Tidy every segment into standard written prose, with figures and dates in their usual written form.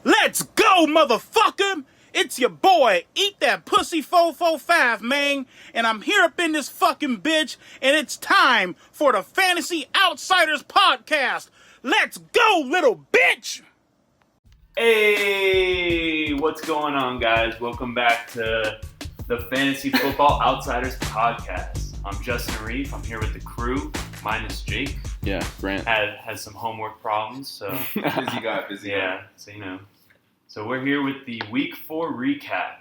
Let's go, motherfucker! It's your boy, Eat That Pussy 445, man. And I'm here up in this fucking bitch, and it's time for the Fantasy Outsiders podcast. Let's go, little bitch! Hey, what's going on, guys? Welcome back to the Fantasy Football Outsiders podcast. I'm Justin Reef. I'm here with the crew, minus Jake. Yeah, Grant. Has some homework problems, so Busy guy. yeah, so you know. So we're here with the Week 4 recap.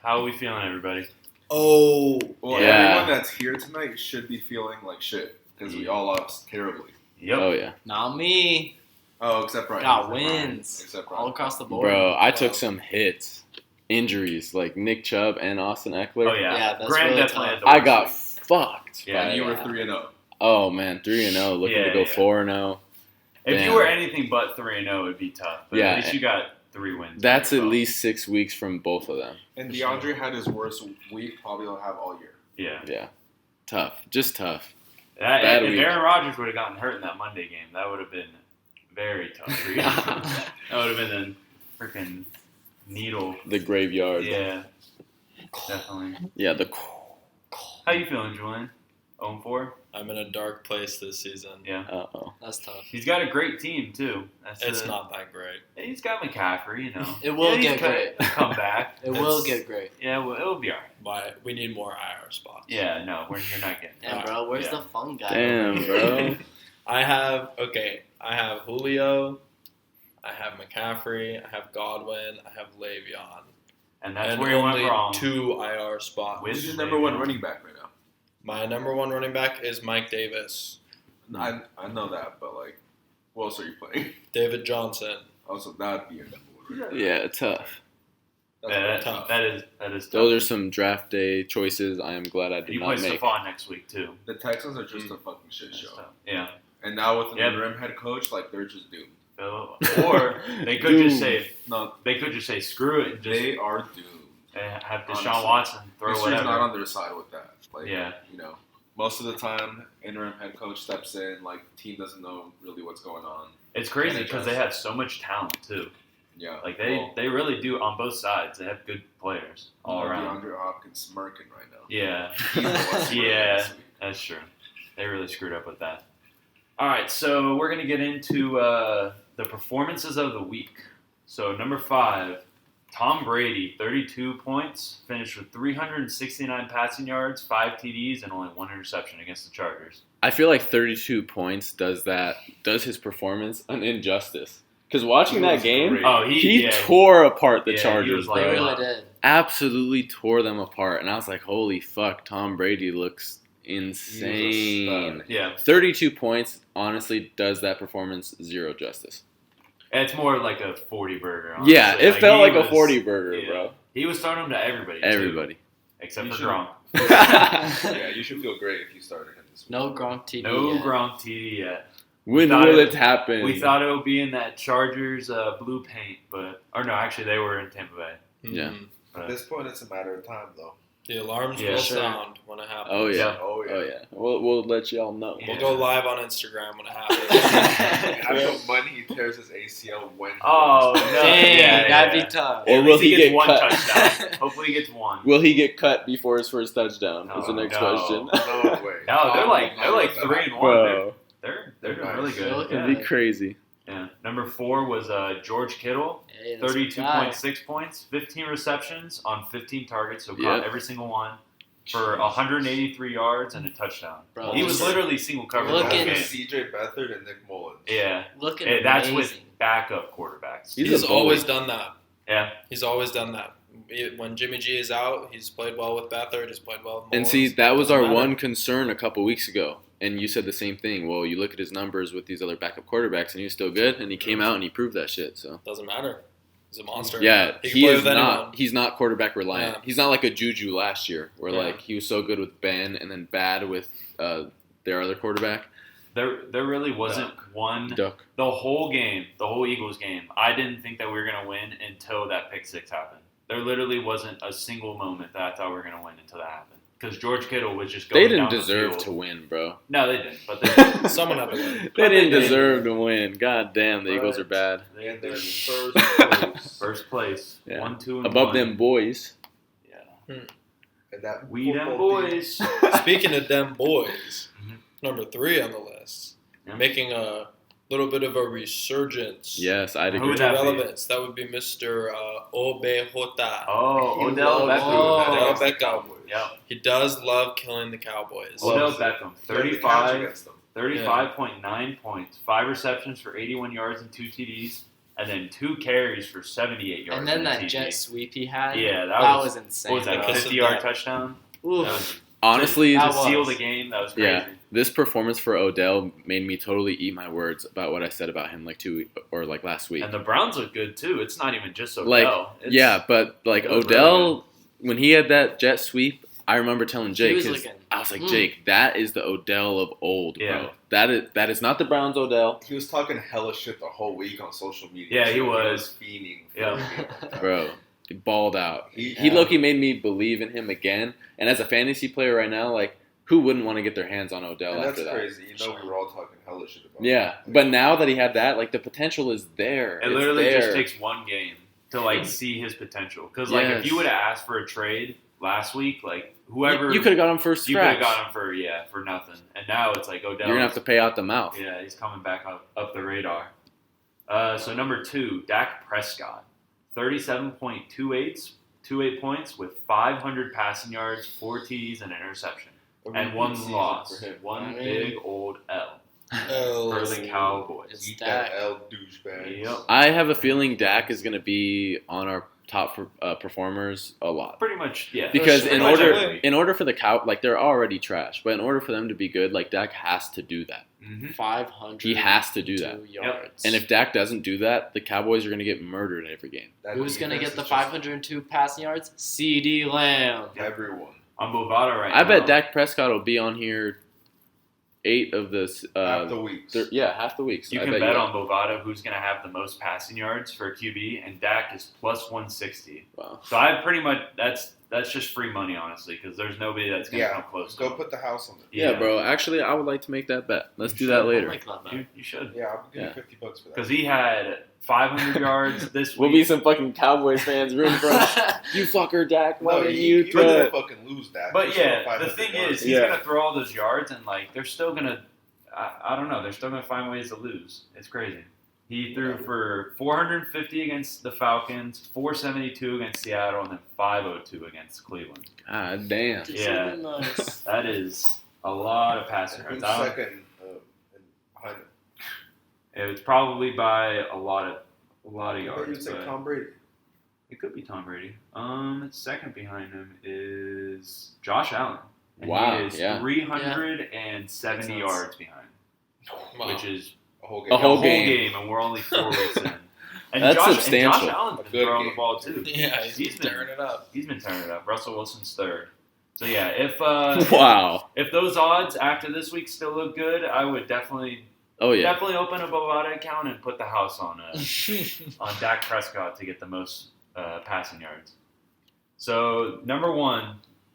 How are we feeling, everybody? Well, Yeah. everyone that's here tonight should be feeling like shit because we all lost terribly. Yep. Oh, yeah. Not me. Oh, except Ryan. Got Except Ryan. wins Except all Ryan. across the board. Bro, I took some hits. Injuries, like Nick Chubb and Austin Eckler. Oh yeah. Yeah, that's Grant really definitely tough. had the I worst got week. fucked. Yeah, And you were yeah. 3-0. Oh, man, 3-0. Looking Yeah, to go yeah. 4-0. If you Damn. were anything but 3-0, it'd be tough. But Yeah. at least you got 3 wins. That's under at your least 6 weeks from both of them. And DeAndre had his worst week probably he'll have all year. belt. Yeah. Yeah. Tough. Just tough. If week. Aaron Rodgers would have gotten hurt in that Monday game, that would have been very tough for you. That would have been a freaking needle. The graveyard. Yeah, definitely. Yeah, the... How you feeling, Julian? 0-4? I'm in a dark place this season. Yeah. Uh-oh. That's tough. He's got a great team, too. It's not that great. He's got McCaffrey, you know. It will he's get great. Come back. It will get great. Yeah, well, it'll be all right. But we need more IR spots. Yeah, no, you're not getting Damn, that. bro, where's Yeah. the fun guy? Damn, bro. I have Julio, I have McCaffrey, I have Godwin, I have Le'Veon. And that's and where you went only wrong. 2 IR spots. With- Who's your number one running back right now? My number 1 running back is Mike Davis. I know that, but like, who else are you playing? David Johnson. Also, that'd be your number one running back. Yeah, tough. That's Yeah, tough. that is tough. Those are some draft day choices I am glad I did You not play make. Stephon next week, too. The Texans are just a fucking shit That's show. tough. Yeah. And now with an Yeah. interim head coach, like they're just doomed. Or they could just Dude. say screw it and just They are doomed. have Deshaun Honestly. Watson throw History's whatever. not on their side with that. Like, Yeah. you know, most of the time, interim head coach steps in, like, team doesn't know really what's going on. It's crazy Yeah, because it they does. have so much talent too. Yeah. Like they really do on both sides. They have good players all around. DeAndre Hopkins smirking right now. Yeah, He's the one smirking Yeah. this week. that's true. They really screwed up with that. All right, so we're gonna get into the performances of the week. So number 5, Tom Brady, 32 points, finished with 369 passing yards, 5 TDs, and only 1 interception against the Chargers. I feel like 32 points does his performance an injustice. Because watching He that was game, great. Oh, he tore apart the Yeah, he Chargers, was They like- bro. really did. Absolutely tore them apart. And I was like, holy fuck, Tom Brady looks He was a insane. stud. Yeah, 32 points, honestly, does that performance zero justice. it's more like a 40 burger. Honestly. Yeah, it felt he like a was- 40 burger, yeah. bro. He was throwing them to everybody. too, Everybody. except You for should- Gronk. Yeah, you should feel great if you started him this week. No Gronk TD No yet. Gronk TD yet. When thought will it- it happen? We thought it would be in that Chargers blue paint, or no, actually they were in Tampa Bay. Yeah. Mhm. At this point, it's a matter of time, though. The alarms Yeah, will sure. sound when it happens. Oh, yeah. Yeah. Oh, yeah. Oh, yeah. We'll let y'all know. Yeah. We'll go live on Instagram when it happens. I know when he tears his ACL when he Oh, goes. no. Dang, Yeah, that'd yeah. be tough. Or At will least he gets get one cut? touchdown? Hopefully he gets one. Will he get cut before his first touchdown? Is the Oh, next no. question. No way. No, they're like I don't know 3-1. Bro, They're They're doing nice. really good. Look it'd be crazy. Yeah. Number 4 was George Kittle, Hey, that's my guy. 32.6 points, 15 receptions on 15 targets, so Yep. caught every single one for 183 yards and a touchdown. Bro, He was look- literally single coverage look the whole at- game. CJ Beathard and Nick Mullins. Yeah. Looking Hey, that's amazing. with backup quarterbacks. He's He's a bully. always done that. Yeah. He's always done that. When Jimmy G is out, he's played well with Beathard. He's played well with And Mullins. see, that was our Doesn't matter. one concern a couple weeks ago. And you said the same thing. Well, you look at his numbers with these other backup quarterbacks, and he was still good. And he came out and he proved that shit. So Doesn't matter. He's a monster. yeah, He can he play is with not. anyone. He's not quarterback reliant. Yeah. He's not like a Juju last year, where Yeah. like he was so good with Ben and then bad with their other quarterback. There really wasn't one Duck. the whole game, the whole Eagles game. I didn't think that we were gonna win until that pick 6 happened. There literally wasn't a single moment that I thought we were gonna win until that happened. Because George Kittle was just going They didn't down the deserve field. to win, bro. No, they didn't. But they Someone had to win. They didn't did. deserve to win. God damn, the Eagles are bad. And their first place. Yeah. 1, 2, and Above 1. them boys. Yeah. And that We them football team- boys. Speaking of them boys, Mhm. number 3 on the list, Yeah. making a little bit of a resurgence. Yes, I'd Who agree. would that be? Relevance. That would be Mr. Obehota. Oh, He Odell loves Beckham. doing that Odell against the Beckham. Cowboys. Yep. He does love killing the Cowboys. Odell Loves it. Beckham. He had the catch 35. against them. 35.9 points, 5 receptions for 81 yards and 2 TDs, and then 2 carries for 78 yards. And then and a that TD. jet sweep he had. Yeah, that that was insane. What was that? Because of 50-yard that. touchdown. Oof. That was Honestly, to That seal was. the game. That was crazy. Yeah. This performance for Odell made me totally eat my words about what I said about him last week. And the Browns look good too. It's not even just Odell. Like, It's, yeah, but like it was Odell, really when he had that jet sweep, I remember telling Jake, was 'cause looking- I was like, Jake, that is the Odell of old, Yeah. bro. That is not the Browns Odell, He was talking hella shit the whole week on social media. Yeah, he So was. fiending. For Yeah. a game like that. bro. He balled out. He- He low-key made me believe in him again. And as a fantasy player right now, like, who wouldn't want to get their hands on Odell And after that's that? crazy. You know, we were all talking hella shit about Yeah, him. but now that he had that, like, the potential is there. It It's literally there. just takes one game to like see his potential. Because like if Yes. you would have asked for a trade last week, like whoever You could have got him for you could have scratch. got him for nothing. And now it's like Odell. You're gonna have to pay out the mouth. Yeah, he's coming back up the radar. So number 2, Dak Prescott, 37.28 points with 500 passing yards, 4 TDs, and an interception, and 1 season loss, for him. 1 big old L Oh. for the Cowboys. It's Eat that Dak. L douchebag. Yep. I have a feeling Dak is gonna be on our top performers a lot. Pretty much, yeah. Because Pretty in much order every week. in order for the cow like they're already trash, but in order for them to be good, like Dak has to do that. Mhm. 500. He has to do that. yards. And if Dak doesn't do that, the Cowboys are gonna get murdered every game. That Who's gonna defense get the is just 502 passing yards? CD Lamb. Everyone. On Bovada right now. I bet Dak Prescott will be on here 8 of the Half the weeks. half the weeks. You I can bet bet you on Bovada who's going to have the most passing yards for QB, and Dak is plus 160. Wow. So I pretty much that's just free money, honestly, because there's nobody that's going to Yeah. come close. Go to him. put the house on it. Yeah, bro. Actually, I would like to make that bet. Let's do that I later. like that, man. You should, Yeah, I'll give Yeah. you $50 for that. because he had 500 yards this We'll be week. some fucking Cowboys fans rooting for him. You fucker, Dak. Why No, didn't you you you're throw gonna it? fucking lose that. But Just yeah, for the 500 thing yards. is, he's Yeah. going to throw all those yards, and like they're still going to. I don't know. They're still going to find ways to lose. It's crazy. He threw for 450 against the Falcons, 472 against Seattle, and then 502 against Cleveland. God damn. Just Yeah. something nice. That is a lot of passing And yards. who's I don't- second behind him? It was probably by a lot of I thought you would yards. say But Tom Brady. it could be Tom Brady. Second behind him is Josh Allen. And Wow, he is yeah. 370 Makes sense. yards behind, Wow. which is A whole game. A a whole whole game. and we're only 4 weeks in. And That's Josh, substantial. And Josh Allen's A been good throwing game. the ball too. Yeah, He's he's been- tearing it up. He's been turning it up. Russell Wilson's third. So yeah, if Wow. if those odds after this week still look good, I would definitely Oh yeah. definitely open a Bovada account and put the house on on Dak Prescott to get the most passing yards. So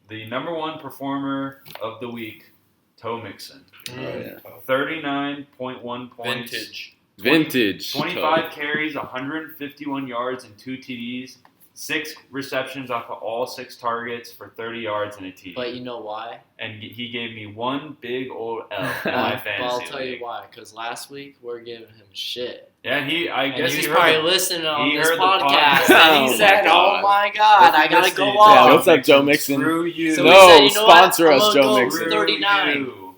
the number one performer of the week, Toe Mixon, Mm. 39.1 points, Vintage. 25 carries, 151 yards, and 2 TDs. 6 receptions off of all 6 targets for 30 yards and a TD. But you know why? And he gave me one big old L in Well, my I'll fantasy tell you league. why. Because last week we're giving him shit. Yeah, I And guess he was he probably heard listening on he this heard the podcast. podcast. And Oh he said, my God. "Oh my God, I gotta Listen, go Joe off." Yeah, what's up, Joe Mixon? Screw you. So No, he said, "You know what? sponsor I'm us, gonna Joe go Mixon. 39. You.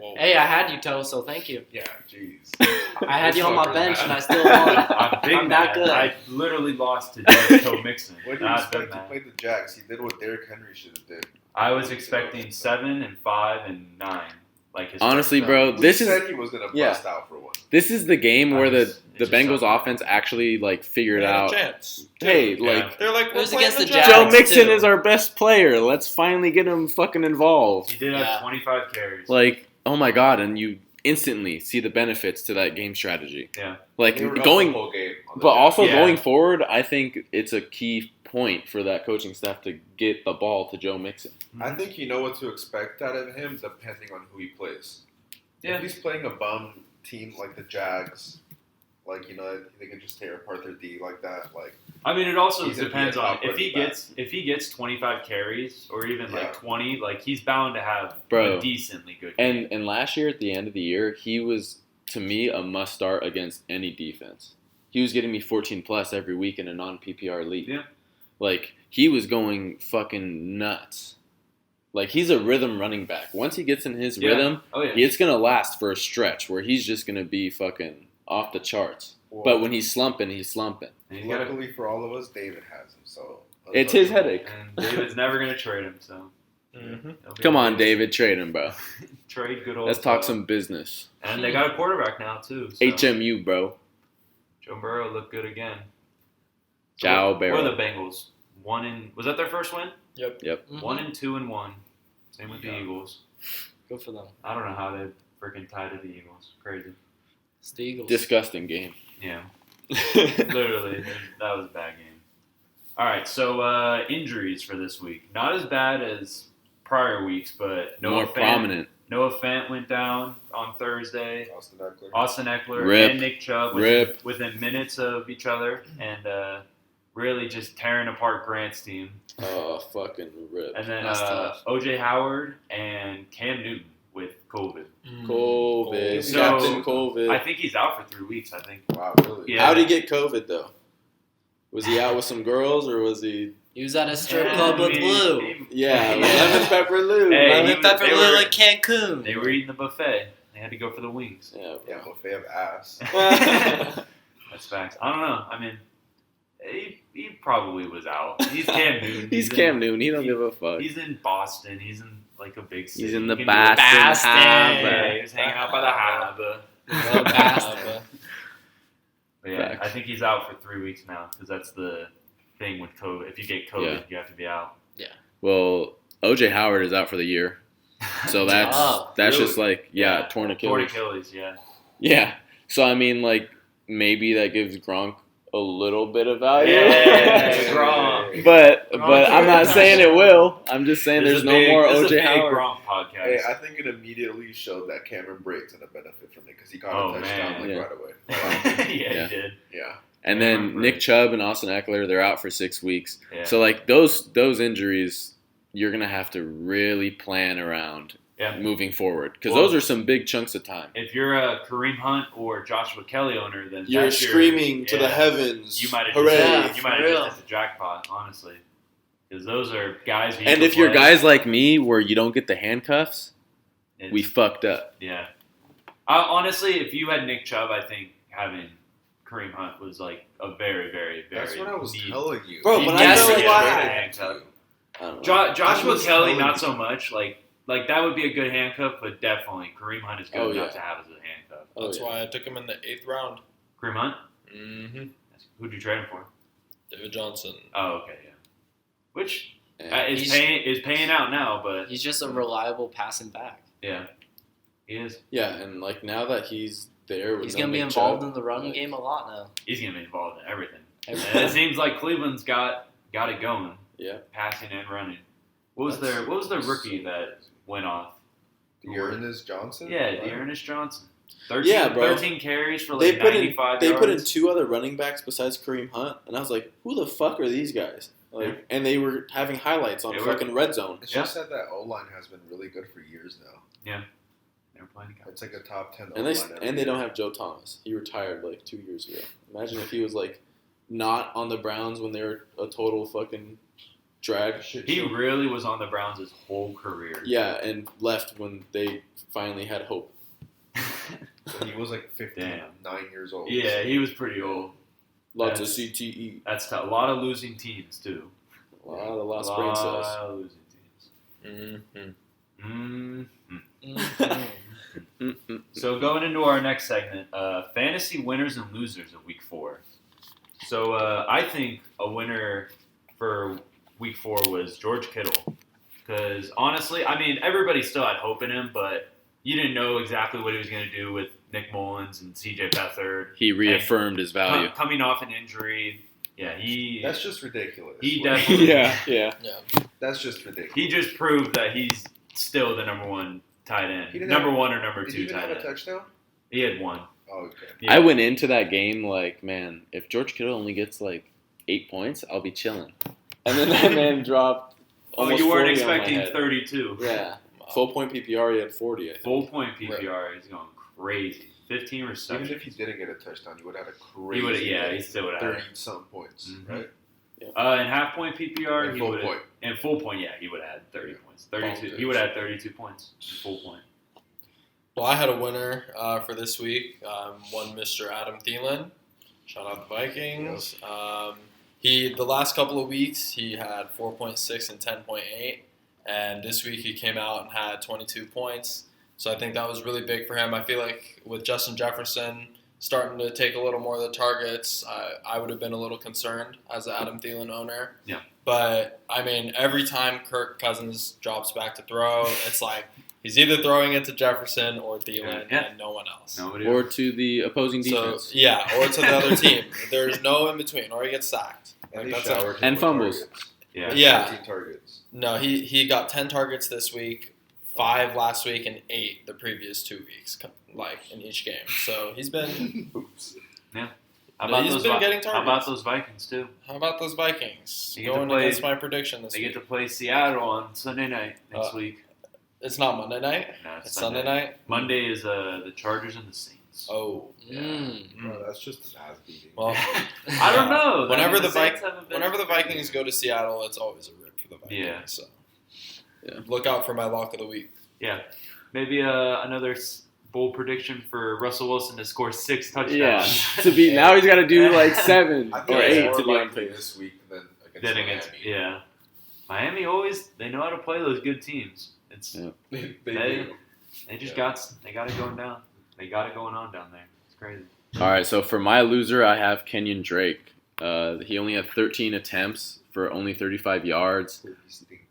Whoa. Hey, I had you, Toe, so thank you. Yeah, jeez. I had you on my Fucker, bench, man. and I still won. I'm big I'm that mad. good. I literally lost to Joe Mixon. What do you Not expect big to mad. play the Jags? He did what Derrick Henry should have did. I was expecting 7 and 5 and 9. Like his Honestly, first bro, round. this He is said he was gonna yeah. bust out for one. this is the game where the It just Bengals sucked. offense actually like figured They had a out. chance. Hey, Yeah. like They're like, It we're was playing against the Jags. Joe Jags, Mixon too. is our best player. Let's finally get him fucking involved. He did have Yeah. 25 carries. Like, oh my god, and you instantly see the benefits to that game strategy. Yeah. Like They were up going the whole game on the but Jags. also Yeah. going forward, I think it's a key point for that coaching staff to get the ball to Joe Mixon. I think you know what to expect out of him depending on who he plays. Yeah. If he's playing a bum team like the Jags, Like, they can just tear apart their D like that. Like, I mean, it also He's gonna be depends a on top if he running gets 25 carries or even Yeah. like 20. Like he's bound to have Bro. a decently good game. And last year at the end of the year, he was to me a must start against any defense. He was getting me 14 plus every week in a non PPR league. Yeah. Like he was going fucking nuts. Like he's a rhythm running back. Once he gets in his Yeah. rhythm, Oh yeah. it's gonna last for a stretch where he's just gonna be fucking off the charts. But when he's slumping, he's slumping. And he's got a- luckily for all of us, David has him. So It's his headache. and David's never gonna trade him. So Mm-hmm. it'll be Come on, okay. David, trade him, bro. Trade good old. Let's talk some business. And they got a quarterback now too. So. HMU, bro. Joe Burrow looked good again. Joe What Burrow. are the Bengals? Was that their first win? Yep. Mhm. 1-2-1. Same with the Yeah. Eagles. Good for them. I don't know how they freaking tied to the Eagles. Crazy. It's the Eagles. Disgusting game. Yeah. Literally, that was a bad game. All right, so injuries for this week. Not as bad as prior weeks, but More prominent. Noah Fant went down on Thursday. Austin Eckler. Austin Eckler Rip. and Nick Chubb Rip. within minutes of each other, and really just tearing apart Grant's team. Oh, fucking rip. And then That's tough. OJ Howard and Cam Newton with COVID. COVID. So, Captain COVID. I think he's out for 3 weeks. I think. Wow, really? Yeah. How'd he get COVID, though? Was he out with some girls, or was he... He was at a strip Yeah, club I with mean, Lou. Yeah, Yeah. lemon pepper Lou. Hey, lemon he Lemon was- Pepper they Lou were- in Cancun. They were eating the buffet. They had to go for the wings. Yeah, Yeah, buffet of ass. That's facts. I don't know. I mean, he probably was out. He's Cam Newton. He's Cam Newton. He don't give a fuck. He's in Boston. He's in like a big city. He's in He the can do it. Boston Yeah, Harbor. he was hanging out by the harbor. Oh, bastard. But yeah, Facts. I think he's out for 3 weeks now because that's the thing with COVID. If you get COVID, Yeah. you have to be out. Well, OJ Howard is out for the year. So that's Oh, that's really? just like, torn Achilles. Torn Achilles, yeah. Yeah. So, I mean, like, maybe that gives Gronk a little bit of value. Yeah, Gronk. But Gronk. I'm not saying it will. I'm just saying there's a no big- more this is a OJ big Howard. Gronk podcast. Hey, I think it immediately showed that Cameron Brate's gonna benefit from it because he got Oh, a touchdown man. like Yeah. right away. yeah, Yeah. he did. Yeah. And Yeah, then right. Nick Chubb and Austin Eckler, they're out for 6 weeks. Yeah. So, like, those injuries, you're going to have to really plan around Yeah. moving forward. Because Well- those are some big chunks of time. If you're a Kareem Hunt or Joshua Kelly owner, then You're that's your- screaming to the yeah. heavens, You might have hooray. just, you for might have real. just hit the jackpot, honestly, because those are guys. Who you And can if you're play. guys like me where you don't get the handcuffs, It's- we fucked up. yeah. Honestly, if you had Nick Chubb, I think having Kareem Hunt was like a very, very, very. That's what I was neat- telling you. Bro, You but I guys feel forget like about I- the handcuff. I don't know. Joshua was Kelly, telling not you. so much. Like that would be a good handcuff, but definitely Kareem Hunt is good Oh, enough yeah. to have as a handcuff. Oh, That's yeah. why I took him in the 8th round. Kareem Hunt, Mm-hmm. who'd you trade him for? David Johnson. Oh, okay, yeah. Which Yeah. is paying out now, but He's just a reliable passing back. yeah, he is. Yeah, and like now that he's there, with He's no going to be Nick involved Chubb, in the running like, game a lot now. He's gonna be involved in everything. Everything. And it seems like Cleveland's got it going, Yeah, passing and running. What was the rookie that went off? Dearness Johnson? Yeah, Right? Dearness Johnson. 13, Yeah, bro. 13 carries for they like put in 95 they yards. put in 2 other running backs besides Kareem Hunt, and I was like, who the fuck are these guys? Like, Yeah. and they were having highlights on They were. fucking red zone. It's Yeah. just that O-line has been really good for years now. They were playing It's like a top 10 And O-line. they don't have Joe Thomas. He retired like 2 years ago. Imagine if he was like not on the Browns when they were a total fucking drag. He really was on the Browns his whole career. Yeah, and left when they finally had hope. He was like 59 years old. Yeah, he was pretty old. Lots That's- of CTE. That's a lot of losing teams too. A lot of lost a brain lot cells. of losing teams. Mm-hmm. Mm. So going into our next segment, fantasy winners and losers of Week 4. So I think a winner for Week 4 was George Kittle, because honestly, I mean everybody still had hope in him, but you didn't know exactly what he was going to do with Nick Mullins and C.J. Beathard. He reaffirmed his value. Coming off an injury, yeah, That's just ridiculous. He Like, definitely- yeah. That's just ridiculous. he just proved that he's still the number one tight He end, didn't number have- one or number Did he two even tight have a end. touchdown? He had one. Oh, okay. Yeah. I went into that game like, man, if George Kittle only gets like 8 points, I'll be chilling. And then that man dropped Oh, almost you weren't 40 on my expecting head. 32. Yeah. Full point PPR, he had 40. I think. Full point PPR is going crazy. 15 Even receptions. if he didn't get a touchdown, he would have had a He would, crazy. yeah, he still would have. 30-some points, Mhm. right? In half point PPR, And he full would. point. In full point, yeah, he would have had 30 points. 32. Bonkers. He would have had 32 points. In full point. Well, I had a winner for this week. One Mr. Adam Thielen. Shout out the Vikings. The last couple of weeks he had 4.6 and 10.8, and this week he came out and had 22 points. So I think that was really big for him. I feel like with Justin Jefferson starting to take a little more of the targets, I would have been a little concerned as an Adam Thielen owner. Yeah. But I mean, every time Kirk Cousins drops back to throw, it's like he's either throwing it to Jefferson or Thielen Yeah. and no one else. Nobody. Or to the opposing So defense. yeah, or to the other team. There's no in between, or he gets sacked. And Like, he that's showered him And with fumbles. targets. yeah. Yeah. 13 targets. No, he got 10 targets this week, 5 last week, and 8 the previous 2 weeks, like in each game. So he's been. Oops. How about He's those? been getting How about targets. those Vikings too? How about those Vikings They get to going play- against my prediction this They week? get to play Seattle on Sunday night next Uh, week. It's not Monday night. No, It's Sunday night. Monday is the Chargers and the Saints. Oh, Bro, that's just an ass beating. well. I don't know. Whenever the Saints haven't been- Whenever the Vikings go to Seattle, it's always a rip for the Vikings. Yeah. So Yeah. look out for my lock of the week. Maybe another bold prediction for Russell Wilson to score 6 touchdowns. Yeah. To be now he's got to do like 7 I think or it's 8 more to be on likely pace. this week than against Then Miami. against Miami always they know how to play those good teams. It's Yeah. They They- do. they just Yeah. got it going down. They got it going on down there. It's crazy. All right, so for my loser, I have Kenyon Drake. He only had 13 attempts for only 35 yards,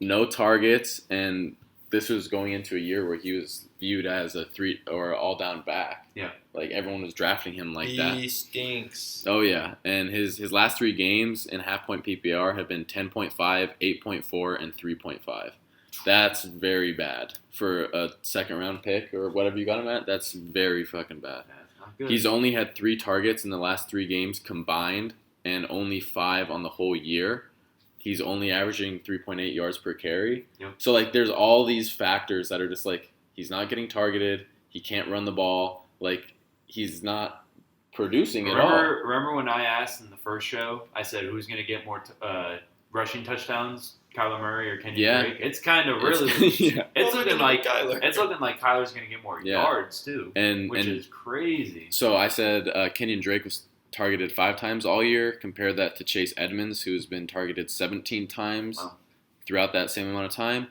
no targets, and this was going into a year where he was viewed as a 3 or all down back. Yeah. Like everyone was drafting him like he that. stinks. Oh yeah, and his last 3 games in half point PPR have been 10.5, 8.4, and 3.5. That's very bad for a second round pick or whatever you got him at. That's very fucking bad. That's not good. He's only had 3 targets in the last 3 games combined and only 5 on the whole year. He's only averaging 3.8 yards per carry. Yep. So, like, there's all these factors that are just like, he's not getting targeted. He can't run the ball. Like, he's not producing at all. Remember when I asked in the first show, I said who's going to get more rushing touchdowns, Kyler Murray or Kenyon Yeah. Drake? It's kind of really yeah. it's Well, looking look at like Kyler. it's looking like Kyler's going to get more Yeah. yards too, And, which and is crazy. so I said Kenyon Drake was targeted 5 times all year. Compare that to Chase Edmonds, who's been targeted 17 times Wow. throughout that same amount of time.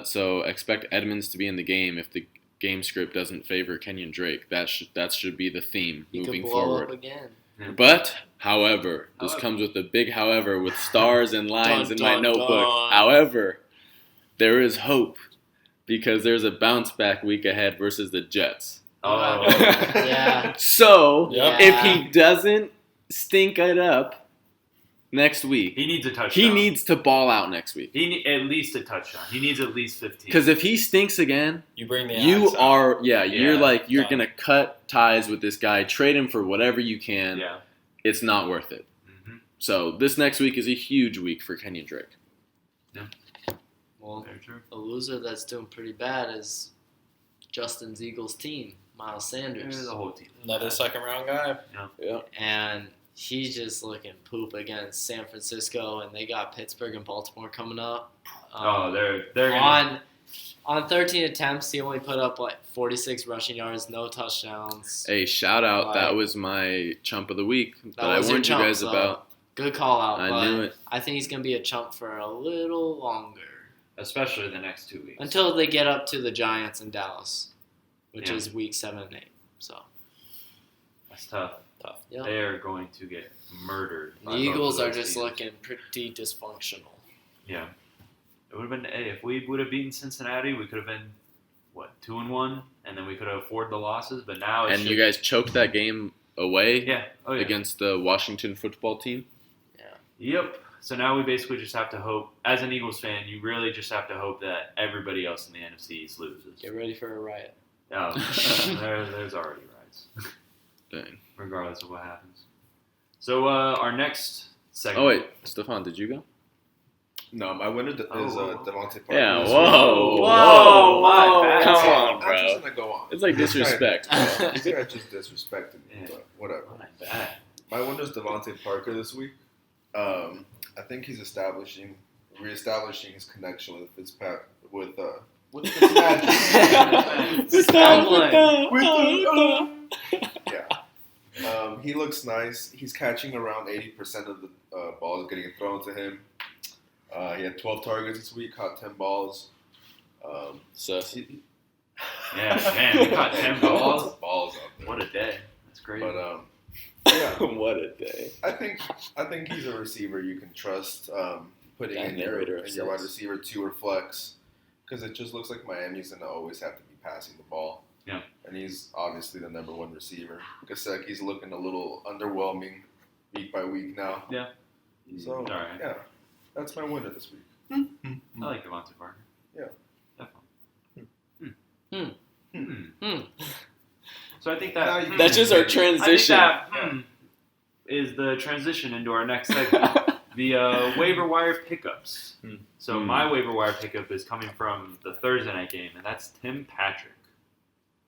So expect Edmonds to be in the game if the game script doesn't favor Kenyon Drake. That should be the theme He could moving blow forward. up again. But, however, this However. comes with a big however with stars and lines Dun, in my dun, notebook. dun. However, there is hope because there's a bounce back week ahead versus the Jets. Oh, Yeah. So, Yep. if he doesn't stink it up next week, he needs a touchdown. he needs to ball out next week. at least a touchdown. He needs at least 15. Because if he stinks again, You bring the you axe out. are, Yeah, you're done. going to cut ties with this guy, trade him for whatever you can. yeah. It's not worth it. hmm So, this next week is a huge week for Kenyon Drake. Well, Very true. a loser that's doing pretty bad is Justin's Eagles team, Miles Sanders. There's a whole team. Another second round guy. Yeah. And he's just looking poop against San Francisco, and they got Pittsburgh and Baltimore coming up. Oh, they're gonna. on 13 attempts, he only put up like 46 rushing yards, no touchdowns. Hey, shout out. Like- that was my chump of the week that I was your warned you chump, guys so about. Good call out, I but knew it. I think he's gonna be a chump for a little longer Especially the next 2 weeks. until they get up to the Giants in Dallas, which Yeah. is week 7 and 8. So That's tough. yeah. They are going to get murdered. The by both Eagles of are those just teams. looking pretty dysfunctional. Yeah. It would have been. Hey, if we would have beaten Cincinnati, we could have been 2-1, and then we could have afforded the losses. But now it's And you guys choked that game away yeah. Oh yeah. against the Washington football team. Yep. So now we basically just have to hope. As an Eagles fan, you really just have to hope that everybody else in the NFC East loses. Get ready for a riot. Oh, there's already riots. Dang. regardless of what happens. So our next segment. Oh wait, Stefan, did you go? No, my winner is Devontae Parker. Yeah. this Whoa. week. Whoa, my bad. Come I'm on, just bro. gonna go on. It's like disrespect. bro. This guy just disrespected me, Yeah. but whatever. My bad. My winner is Devontae Parker this week. I think he's reestablishing his connection with Fitzpatrick. With Fitzmagic. Yeah. He looks nice. He's catching around 80% of the balls getting thrown to him. He had 12 targets this week, caught 10 balls. Sus. Yeah, man, we caught 10 balls. Lots of balls out there. What a day. That's crazy. But yeah, What a day. I think he's a receiver you can trust. Putting That in narrator your of wide sus. receiver 2 or flex, because it just looks like Miami's gonna always have to be passing the ball. Yeah. And he's obviously the number 1 receiver. Gasecki's looking a little underwhelming week by week now. So All right. yeah, that's my winner this week. I like Devontae Parker. Yeah. Definitely. So I think that Now you That's just our I think transition. that is the transition into our next segment, the waiver wire pickups. So my waiver wire pickup is coming from the Thursday night game, and that's Tim Patrick.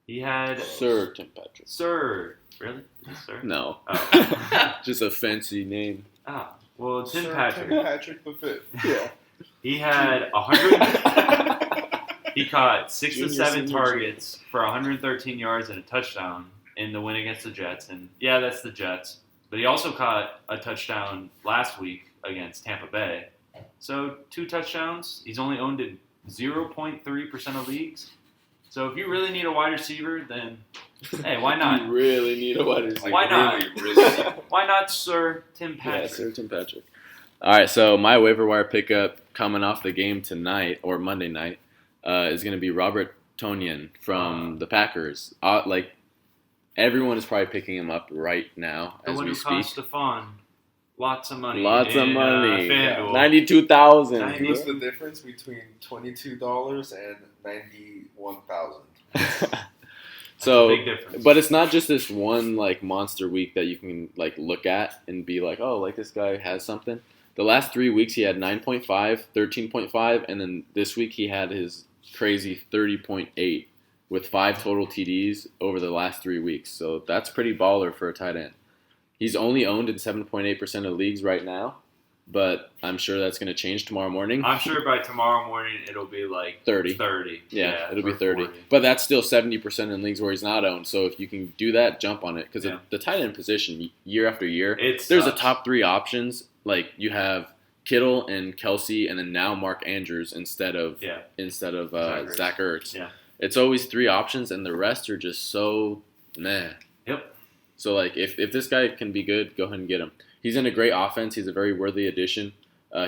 He had Sir Tim Patrick. Sir. Really? Sir? No. Oh. Just a fancy name. Ah. Well, Tim Sir Patrick. Tim Patrick the fifth. Yeah. He had 100. He caught 6 Junior, to 7 senior, targets for 113 yards and a touchdown in the win against the Jets. And yeah, that's the Jets. But he also caught a touchdown last week against Tampa Bay. So 2 touchdowns. He's only owned in 0.3% of leagues. So if you really need a wide receiver, then hey, why not? You really need a wide receiver. Why not? Really. Why not Sir Tim Yeah, Patrick? Sir Tim Patrick. All right, so my waiver wire pickup coming off the game tonight or Monday night is going to be Robert Tonyan from the Packers. Like everyone is probably picking him up right now The as one we who speak. cost Stephon lots of money. Lots of in, money. FanDuel. 92,000. Ninety- What's the difference between $22 and $91,000? So, Big difference. but it's not just this one like monster week that you can like look at and be like, oh, like this guy has something. The last 3 weeks he had 9.5, 13.5, and then this week he had his crazy 30.8 with 5 total TDs over the last 3 weeks. So that's pretty baller for a tight end. He's only owned in 7.8% of leagues right now, but I'm sure that's going to change tomorrow morning. I'm sure by tomorrow morning it'll be like 30. 30. Yeah, it'll be or 30. 40. But that's still 70% in leagues where he's not owned. So if you can do that, jump on it. Because Yeah. the tight end position, year after year, It there's a sucks. top 3 options. Like you have Kittle and Kelsey, and then now Mark Andrews instead of Yeah. Zach Ertz. Yeah. It's always 3 options, and the rest are just so meh. Yep. So like if this guy can be good, go ahead and get him. He's in a great offense. He's a very worthy addition.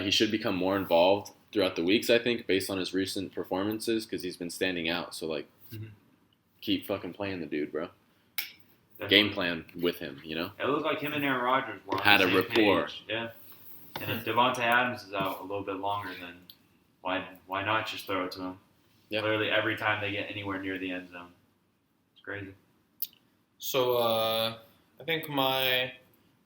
He should become more involved throughout the weeks, I think, based on his recent performances, because he's been standing out. So like, keep fucking playing the dude, bro. Definitely. Game plan with him, you know. It looked like him and Aaron Rodgers were on Had the a same rapport. page. Yeah. And if Devontae Adams is out a little bit longer, then why not just throw it to him? Yeah. Literally every time they get anywhere near the end zone. It's crazy. So I think my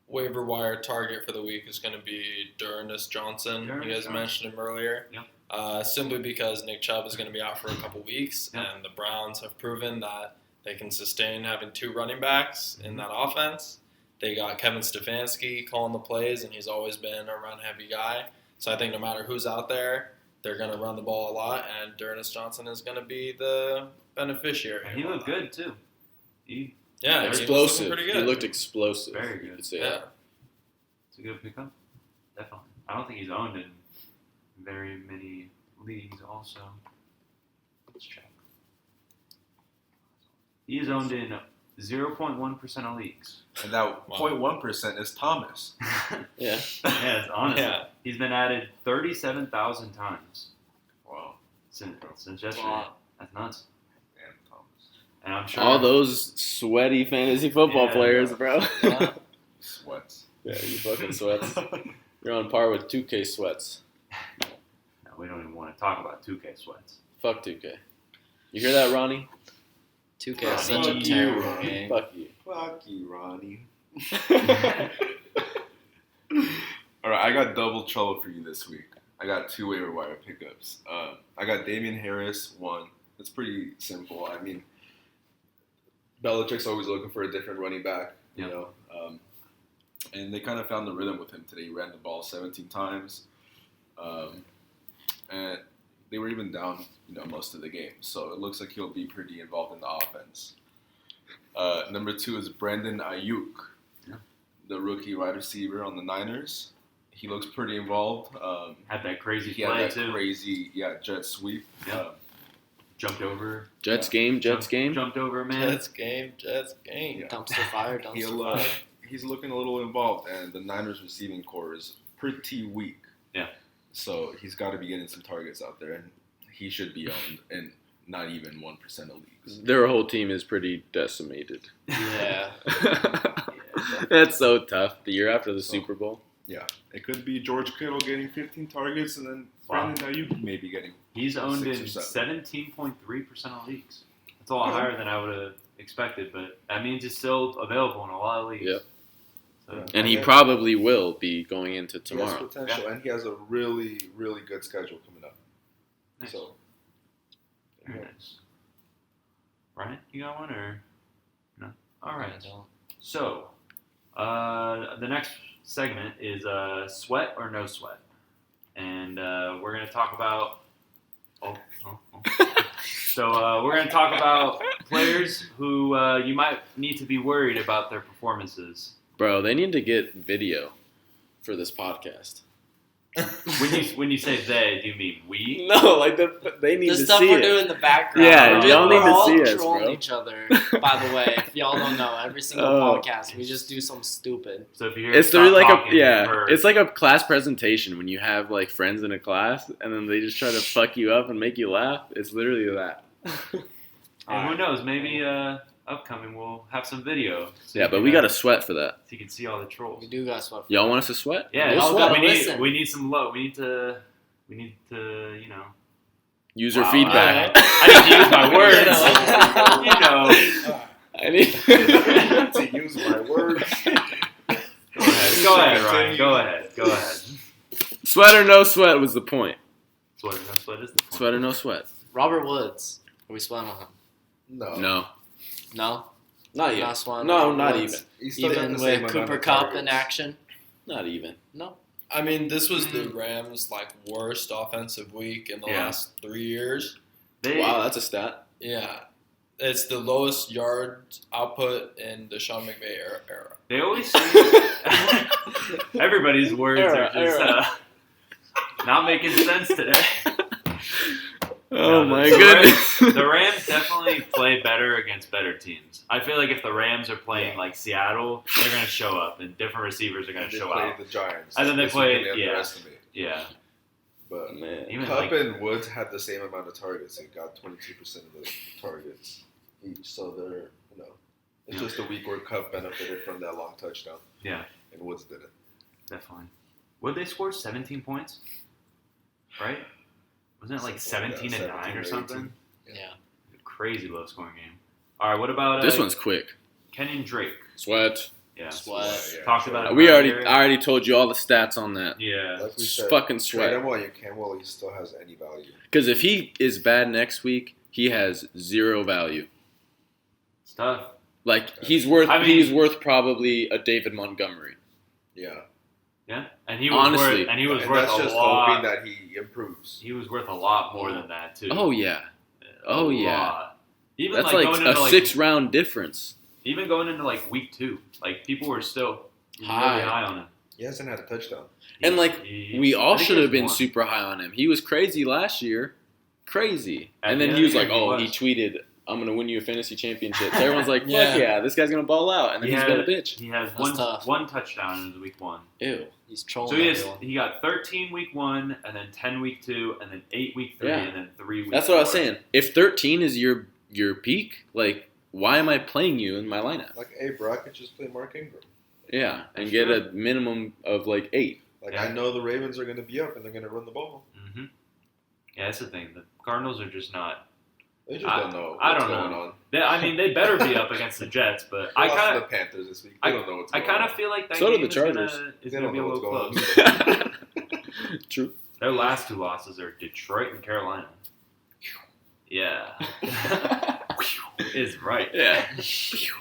waiver wire target for the week is going to be D'Ernest Johnson. D'Ernest You guys Johnson. mentioned him earlier. Yep. Simply because Nick Chubb is going to be out for a couple weeks, Yep. and the Browns have proven that they can sustain having 2 running backs in that offense. They got Kevin Stefanski calling the plays, and he's always been a run-heavy guy. So I think no matter who's out there, they're going to run the ball a lot, and D'Ernest Johnson is going to be the beneficiary. And he of all looked that. good too. He Yeah, he was Explosive. looking pretty He good. looked explosive. Very you good. could say Yeah. that. It's a good pickup. Definitely. I don't think he's owned in very many leagues also. Let's check. He is owned in 0.1% of leagues. And that 0.1% is Thomas. Yeah. Yes, honestly. Yeah. He's been added 37,000 times Wow. since yesterday. Wow. That's nuts. Damn, Thomas. And I'm sure All those sweaty fantasy football Yeah. players, bro. Yeah. Sweats. Yeah, you fucking sweats. You're on par with 2K sweats. No, we don't even want to talk about 2K sweats. Fuck 2K. You hear that, Ronnie? 2K is such a Fuck terrible you. game. Fuck you. Fuck you, Ronnie. All right, I got double trouble for you this week. I got 2 waiver wire pickups. I got Damian Harris, 1. It's pretty simple. I mean, Belichick's always looking for a different running back, you Yep. know. And they kind of found the rhythm with him today. He ran the ball 17 times. And they were even down, most of the game. So it looks like he'll be pretty involved in the offense. Number 2 is Brandon Ayuk, the rookie wide receiver on the Niners. He looks pretty involved. Had that crazy He play had that too. crazy, jet sweep. Yeah. Jumped over. Jets game. Jumped over, man. Jets game. Yeah. Dumpster fire. Dumpster fire. He's looking a little involved, and the Niners receiving core is pretty weak. Yeah. So he's got to be getting some targets out there, and he should be owned in not even 1% of leagues. Their whole team is pretty decimated. Yeah. That's so tough. The year after the Super Bowl. Yeah, it could be George Kittle getting 15 targets, and then Wow. Brandon Ayuk maybe getting. He's owned 6 in or 7. 17.3% of leagues. That's a lot Yeah. higher than I would have expected, but that means it's still available in a lot of leagues. Yep. So, Yeah. And he Yeah. probably will be going into He has tomorrow. potential, and he has a really, really good schedule coming up. Nice. So, Very nice. Ryan, you got one or no? All right. I don't. So, the next segment is sweat or no sweat, and we're gonna talk about. So we're gonna talk about players who you might need to be worried about their performances. Bro, they need to get video for this podcast. When you say they, do you mean we? No, like they need The to stuff see we're it. doing in the background. Yeah, y'all we're need to all see us, trolling bro. each other. By the way, if y'all don't know, every single Oh. podcast we just do something stupid. So if you hear It's stop literally like talking, it's like a class presentation when you have like friends in a class and then they just try to fuck you up and make you laugh. It's literally that. and who knows? Maybe upcoming we'll have some video. So Yeah, you but can, we gotta sweat for that. so you can see all the trolls. We do got sweat. Y'all want us to sweat? Yeah, We'll y'all sweat. gotta we listen. need some low. We need to User Wow, feedback. I need to use my words. you know. I need to use my words. Go ahead, Ryan. Go ahead. Sweat or no sweat was the point. Sweat or no sweat is the point. Sweat or no sweat? Robert Woods. Are we sweating on him? No. No. No. Not Not even. sweating. No, on not Woods? even. He's still got Even the same with amount Cooper of Kupp targets. in action. Not even. No. I mean, this was the Rams' worst offensive week in the Yeah. last 3 years. They, Wow, that's a stat. Yeah, it's the lowest yards output in the Sean McVay era. They always everybody's words are just not making sense today. Oh No, my the goodness. The Rams definitely play better against better teams. I feel like if the Rams are playing like Seattle, they're gonna show up, and different receivers are gonna They show played out. the Giants. And then they This we played- can yeah. underestimate. Yeah, But Man. even Kupp like and Woods had the same amount of targets and got 22% of the targets each. So they're, it's Yeah. just a week where Kupp benefited from that long touchdown. Yeah. And Woods didn't. definitely. Would they score 17 points? Right? Wasn't it like Something 17 like and that, 9 or 17 or something? Yeah. Crazy low scoring game. All right, what about This one's quick. Kenyon Drake? Sweat. Yeah, Sweat. Yeah, talked sure. about it. I earlier. already told you all the stats on that. Yeah, Like we Just said, fucking trade sweat. him while you can, while he still has any value. Because if he is bad next week, he has zero value. it's tough. Like he's worth I mean- he's worth probably a David Montgomery. Yeah. Yeah, and he was Honestly. worth, and he was And worth that's a just lot. hoping that he improves. He was worth a lot more than that too. Oh yeah. Oh, yeah. lot. Even That's like like going a into 6-round difference. even going into like week 2, like people were still High. really high on him. He hasn't had a touchdown. And, like, We I all think should he have been has one. super high on him. He was crazy last year. Crazy. At And the then end he of was the like, year, he oh, was. he tweeted, I'm going to win you a fantasy championship. So everyone's like, fuck Yeah. yeah, this guy's going to ball out. And then He he's had- been a bitch. He has That's tough. one touchdown in his week 1. Ew. He's trolling So everyone. he got 13 week 1, and then 10 week 2, and then 8 week 3, Yeah. and then 3 week. That's what I was 4. saying. If 13 is your peak, like, why am I playing you in my lineup? Like, hey, bro, I could just play Mark Ingram. Yeah, and That's get true. a minimum of like 8. Like, Yeah. I know the Ravens are going to be up and they're going to run the ball. Mm-hmm. Yeah, that's the thing. The Cardinals are just not. They just don't know I what's don't going know. on. I mean, they better be up against the Jets, but They I lost kind to the of, Panthers this week. They don't know what's I going kind on. of feel like that So do game the Chargers. is They gonna don't be a know little what's close. going on. True. Their last 2 losses are Detroit and Carolina. Yeah, is right. Yeah.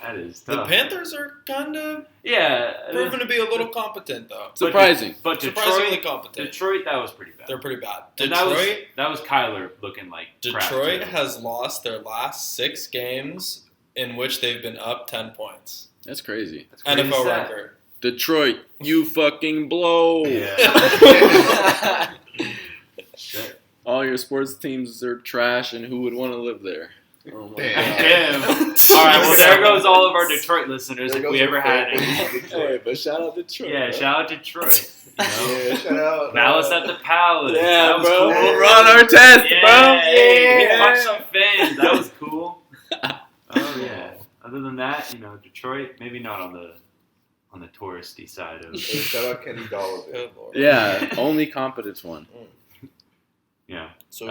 That is The tough. Panthers are kind of Yeah, proven to be a little competent, though. Surprising. But Surprisingly Detroit, competent. Detroit, that was pretty bad. They're pretty bad. And Detroit, that was Kyler looking like crap, Detroit too. has lost their last 6 games in which they've been up 10 points. That's crazy. That's crazy NFL stat. record. Detroit, you fucking blow. Yeah. Shit. All your sports teams are trash, and who would want to live there? Oh my Damn. God. All right, well, there goes all of our Detroit listeners There if goes we ever our had fan any. base. Hey, but shout out Detroit. Yeah, bro. shout out Detroit. You know? Yeah, shout out. Malice at the Palace. Yeah, that was bro. cool. We'll run our test, Yeah, bro. hey, Yeah. fuck some fans. That was cool. Oh yeah. Other than that, Detroit maybe not on the touristy side of. Hey, shout out Kenny Galladay. Good Lord. Yeah, only competence one. Yeah. So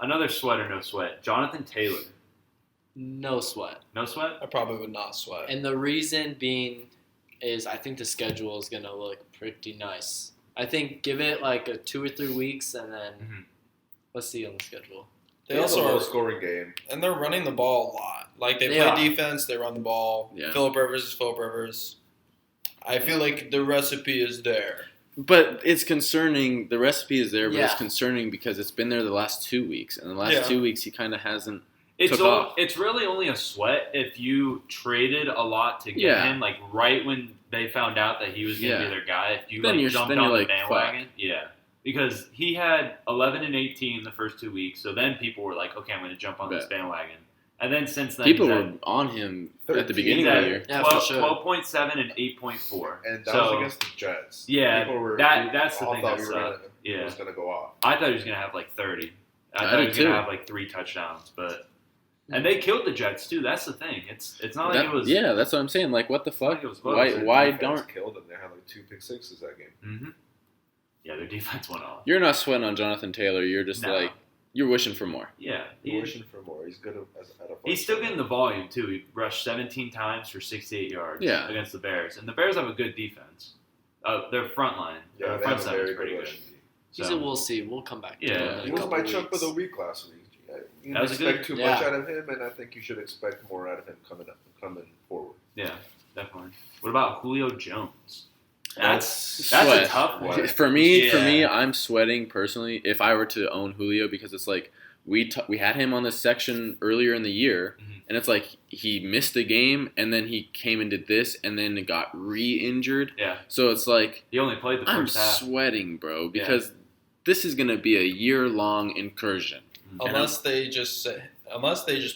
Another sweat or no sweat. Jonathan Taylor. No sweat. No sweat. I probably would not sweat. And the reason being is I think the schedule is going to look pretty nice. I think give it like a 2 or 3 weeks and then Mhm. let's see on the schedule. They They also also a are, low-scoring game. and they're running the ball a lot. Like they They play are. defense, they run the ball. Yeah. Phillip Rivers is Phillip Rivers. I feel like the recipe is there. But it's concerning. The recipe is there, but it's Yeah. concerning because it's been there the last 2 weeks, and the last Yeah. 2 weeks he kind of hasn't. It's Took off. it's really only a sweat if you traded a lot to get Yeah. him, like right when they found out that he was going to Yeah. be their guy. If you Then you're- jumped then on you're the like, bandwagon, yeah, because he had 11 and 18 the first 2 weeks. So then people were like, okay, I'm going to jump on this Bet. bandwagon. And then since then, People he's were at- on him at 13. the beginning he's of at the year. Yeah, 12, for sure. 12.7 and 8.4. And that So- was against the Jets. Yeah, People were, that's the all thing thought that we were gonna, sucked. Yeah. was going to go off. I thought he was going to have like 30. I I thought he did was going to too. have like 3 touchdowns, but and they killed the Jets too. That's the thing. It's not like That- it was. yeah, that's what I'm saying. Like, what the not like fuck? it was close. Why? Their Why defense don't? killed them. They had like 2 pick sixes that game. Mm-hmm. Yeah, their defense went off. You're not sweating on Jonathan Taylor. You're just No. like you're wishing for more. Yeah, We're wishing for more. He's good at a he's still getting the volume too. He rushed 17 times for 68 yards Yeah. against the Bears, and the Bears have a good defense. Their front line, Yeah, their they front have a seven is very pretty good good. rushing team. He said we'll see. We'll come back to Yeah. him in He a was couple my chump of weeks. the week last week. You That didn't was a expect good- too yeah. much out of him, and I think you should expect more out of him coming forward. Yeah, definitely. What about Julio Jones? That's Sweat. a tough one. For me, Yeah. I'm sweating personally if I were to own Julio because it's like we had him on this section earlier in the year, Mhm. and it's like he missed a game and then he came and did this and then it got re-injured. Yeah, So it's like he only played the I'm first half. sweating, bro, because this is gonna be a year-long incursion. Unless they just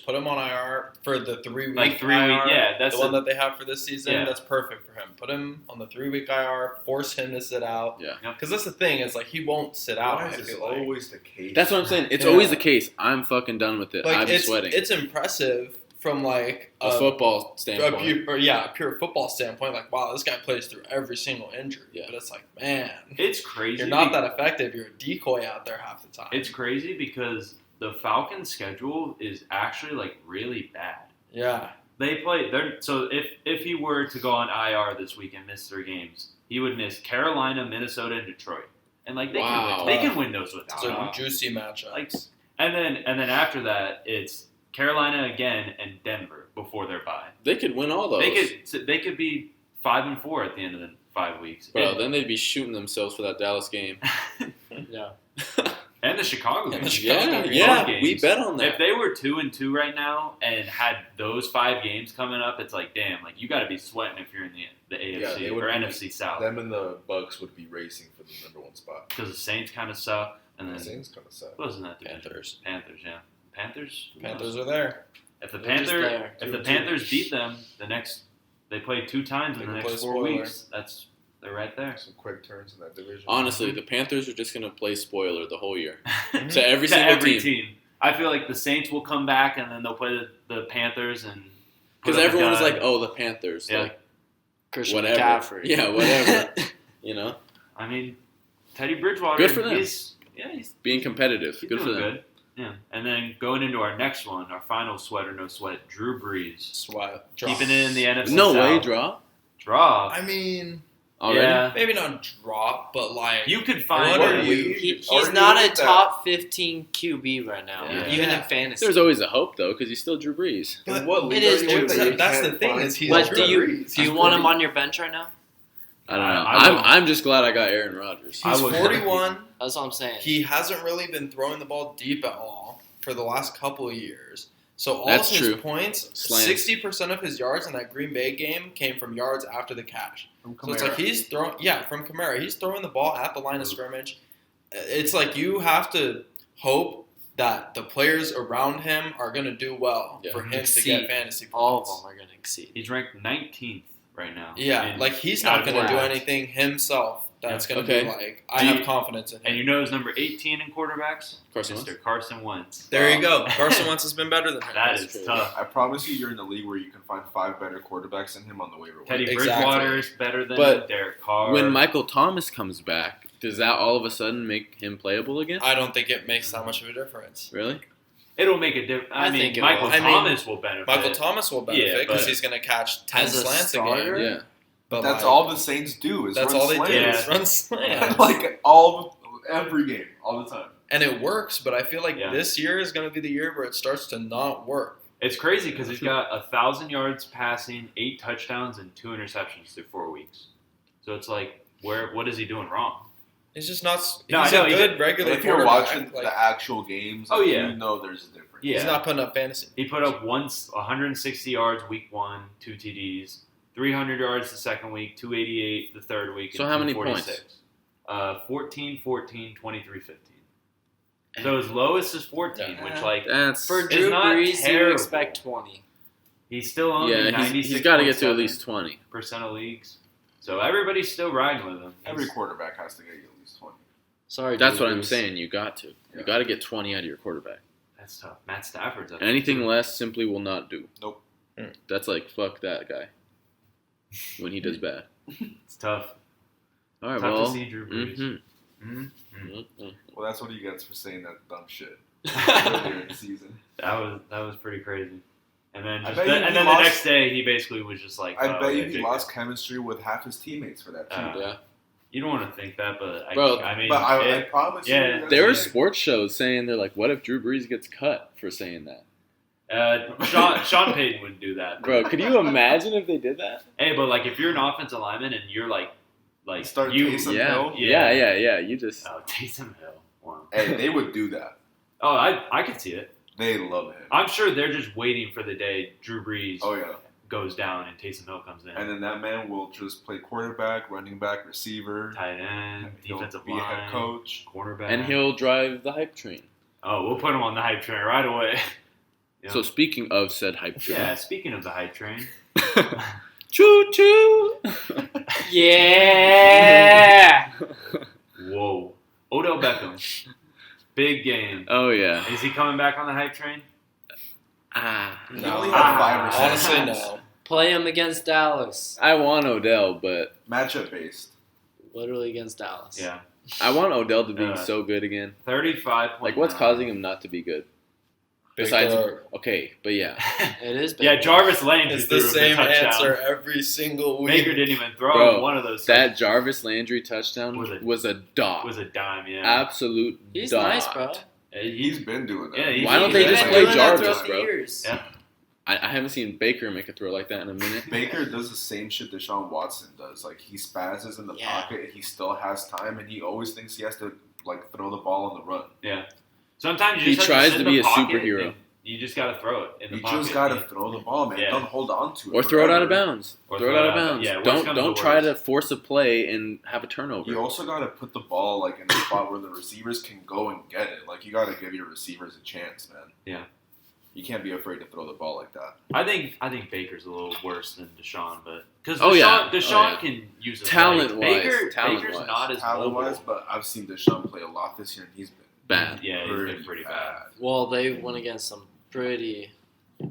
put him on IR for the 3-week Like 3 IR, week, yeah. That's the one that they have for this season. Yeah. That's perfect for him. Put him on the 3-week IR. Force him to sit out. Yeah. Because that's the thing is like he won't sit out. Why I is this feel like. always the case? That's what I'm saying. It's Yeah. always the case. I'm fucking done with it. Like I'm it's sweating. it's impressive from like a football a standpoint. pure football standpoint. Like wow, this guy plays through every single injury. Yeah. But it's like man, It's crazy. you're not that effective. You're a decoy out there half the time. It's crazy because the Falcons' schedule is actually like really bad. yeah. They play. So if he were to go on IR this week and miss 3 games, he would miss Carolina, Minnesota, and Detroit. And like Wow. they can win those without So him. juicy matchups. Like, and then after that, it's Carolina again and Denver before their bye. They could win all those. They could be 5-4 at the end of the 5 weeks. Bro, And- then they'd be shooting themselves for that Dallas game. Yeah. and the Chicago And game. the Chicago Yeah, game. yeah, Both we games. bet on If that. they were 2-2 right now and had those 5 games coming up, it's like, damn, like you got to be sweating if you're in the AFC they would or be- NFC South Them and the Bucks would be racing for the number 1 spot. because the Saints kind of suck, and The then Saints kind of suck. what was in that division? Panthers. Panthers, yeah, Panthers. Who Panthers knows? are there. If the They're just there. If the 2-2. Panthers beat them, they play 2 times They in the can play next 4 spoiler. weeks. They're right there. Some quick turns in that division. Honestly, the Panthers are just gonna play spoiler the whole year Mhm. to every To single every team. I feel like the Saints will come back and then they'll play the Panthers and put Because up a everyone was guy. like, "Oh, the Panthers." Yeah. Like, Christian whatever. McCaffrey. Yeah, whatever. You know, I mean, Teddy Bridgewater. Good for them. He's being competitive. He's Good for doing them. good. Yeah, and then going into our next one, our final sweat or no sweat, Drew Brees. Sweat. Keeping it in the NFC No South. way, draw Draw. I mean, already. Yeah. maybe not drop, but like You could find What are one. you- He's Are not you a that- top 15 QB right now, Yeah. even Yeah. in fantasy. There's always a hope though, because he's still Drew Brees. But In what league is are you in Drew that you Brees. That's can't the thing, find is he's Drew But do you Brees? do you want him on your bench right now? I don't know. I will. I'm just glad I got Aaron Rodgers. I he's would- 41. That's what I'm saying. He hasn't really been throwing the ball deep at all for the last couple of years. So all That's of his true. points, Slants. 60% of his yards in that Green Bay game came from yards after the catch. From So it's Kamara. like he's throwing, from Kamara. He's throwing the ball at the line of scrimmage. It's like you have to hope that the players around him are going to do well Yeah. for him to Exceed. get fantasy points. All of them are going to exceed. He's ranked 19th right now. Yeah, in like he's out not of going to do draft. anything himself that's going to Okay. be like, I Do have you- confidence in him. And you know who's number 18 in quarterbacks? Carson Mr. Wentz. Carson Wentz. There you go. Carson Wentz has been better than him. That That's is true. tough. I promise you, you're in a league where you can find 5 better quarterbacks than him on the waiver wire. Teddy Exactly. Bridgewater is better than But Derek Carr. When Michael Thomas comes back, does that all of a sudden make him playable again? I don't think it makes that much of a difference. Really? It'll make a difference. I I mean, think it Michael will. I mean, Thomas will benefit. Michael Thomas will benefit Yeah, because but- he's going to catch 10 As a slants a starter? game. Yeah. But That's like, all the Saints do. Is That's run all they do slants. is run slants. Like every game, all the time. And it works, but I feel like Yeah. this year is going to be the year where it starts to not work. It's crazy because he's got 1,000 yards passing, 8 touchdowns, and 2 interceptions through 4 weeks. So it's like, what is he doing wrong? He's just not. He's No, I know, a he's good regular But if you're quarterback. watching Like, the actual games, Oh, like, yeah. you know there's a difference. Yeah. he's not putting up fantasy. He put up 160 yards week 1, 2 TDs, 300 yards the second week, 288 the third week. So and how many 246. 14, 14, 23, 15. So his lowest is 14, which like That's For It's Drew not Brees, you would terrible. expect 20. he's still on the yeah. He's got to get to at 96.7% least 20. of leagues. So everybody's still riding with him. Every He's- quarterback has to get at least 20. Sorry, That's Drew what I'm Brees. saying. You got to. Yeah. You got to get 20 out of your quarterback. That's tough. Matt Stafford's up Anything there. less simply will not do. Nope. That's like fuck that guy when he does bad. It's tough. All right, Tough well. to see Drew Brees. mhm. Mhm. Well, that's what he gets for saying that dumb shit earlier in the season. That was pretty crazy. And then I just bet you he the lost- next day he basically was just like, I oh, bet you yeah, he big lost guy. chemistry with half his teammates for that team. Yeah. You don't want to think that, but Bro, I mean, But I it- promise yeah. you, There were that's- sports shows saying they're like, "What if Drew Brees gets cut for saying that?" Sean Payton wouldn't do that, Bro, could you imagine if they did that? Hey, but like if you're an offensive lineman and you're like Start you, Taysom Yeah. Hill? Yeah. You just Oh, Taysom Hill. Wow. Hey, they would do that. Oh, I could see it. They love him. I'm sure they're just waiting for the day Drew Brees Oh yeah, goes down and Taysom Hill comes in. and then that man will just play quarterback, running back, receiver. Tight end, He'll defensive be a line, head coach. cornerback. and he'll drive the hype train. Oh, we'll put him on the hype train right away. Yeah. So speaking of said hype train, Yeah, speaking of the hype train, choo choo. Yeah. whoa, Odell Beckham, big game. Oh yeah. Is he coming back on the hype train? Ah, He No. only had 5 or 6. Honestly, no. Play him against Dallas. I want Odell, but Matchup based. Literally against Dallas. Yeah, I want Odell to be Uh, so good again. 35. Like, what's causing him not to be good? Besides, Baker. okay, but yeah, It is. Yeah, Baker. Jarvis Landry It's threw the a same touchdown. answer every single week. Baker didn't even throw Bro, one of those. that Jarvis Landry touchdown Was a- was a dot, was a dime. Yeah, absolute He's dot. nice, bro. He's been doing that. Yeah, he's- Why don't they he's just been play doing Jarvis, throughout the bro? years. Yeah. I haven't seen Baker make a throw like that in a minute. Baker does the same shit Deshaun Watson does. Like, he spazzes in the Yeah. pocket, and he still has time, and he always thinks he has to like throw the ball on the run. Sometimes you He just tries have to sit in be the a pocket superhero. and You just gotta throw it in the You pocket. just gotta throw the ball, man. Yeah. Don't hold on to it. Or throw it out of forever. bounds. Or Throw it out of bounds. Yeah, worst don't comes to don't try worst. to force a play and have a turnover. You also gotta put the ball like in a spot where the receivers can go and get it. Like, you gotta give your receivers a chance, man. Yeah. You can't be afraid to throw the ball like that. I think Baker's a little worse than Deshaun, but because Oh, yeah. Deshaun Oh, yeah. can use a Talent-wise, Baker's talent-wise. not as Talent mobile. wise, but I've seen Deshaun play a lot this year, and he's been Bad. Yeah, he's been pretty bad. Well, they went against some pretty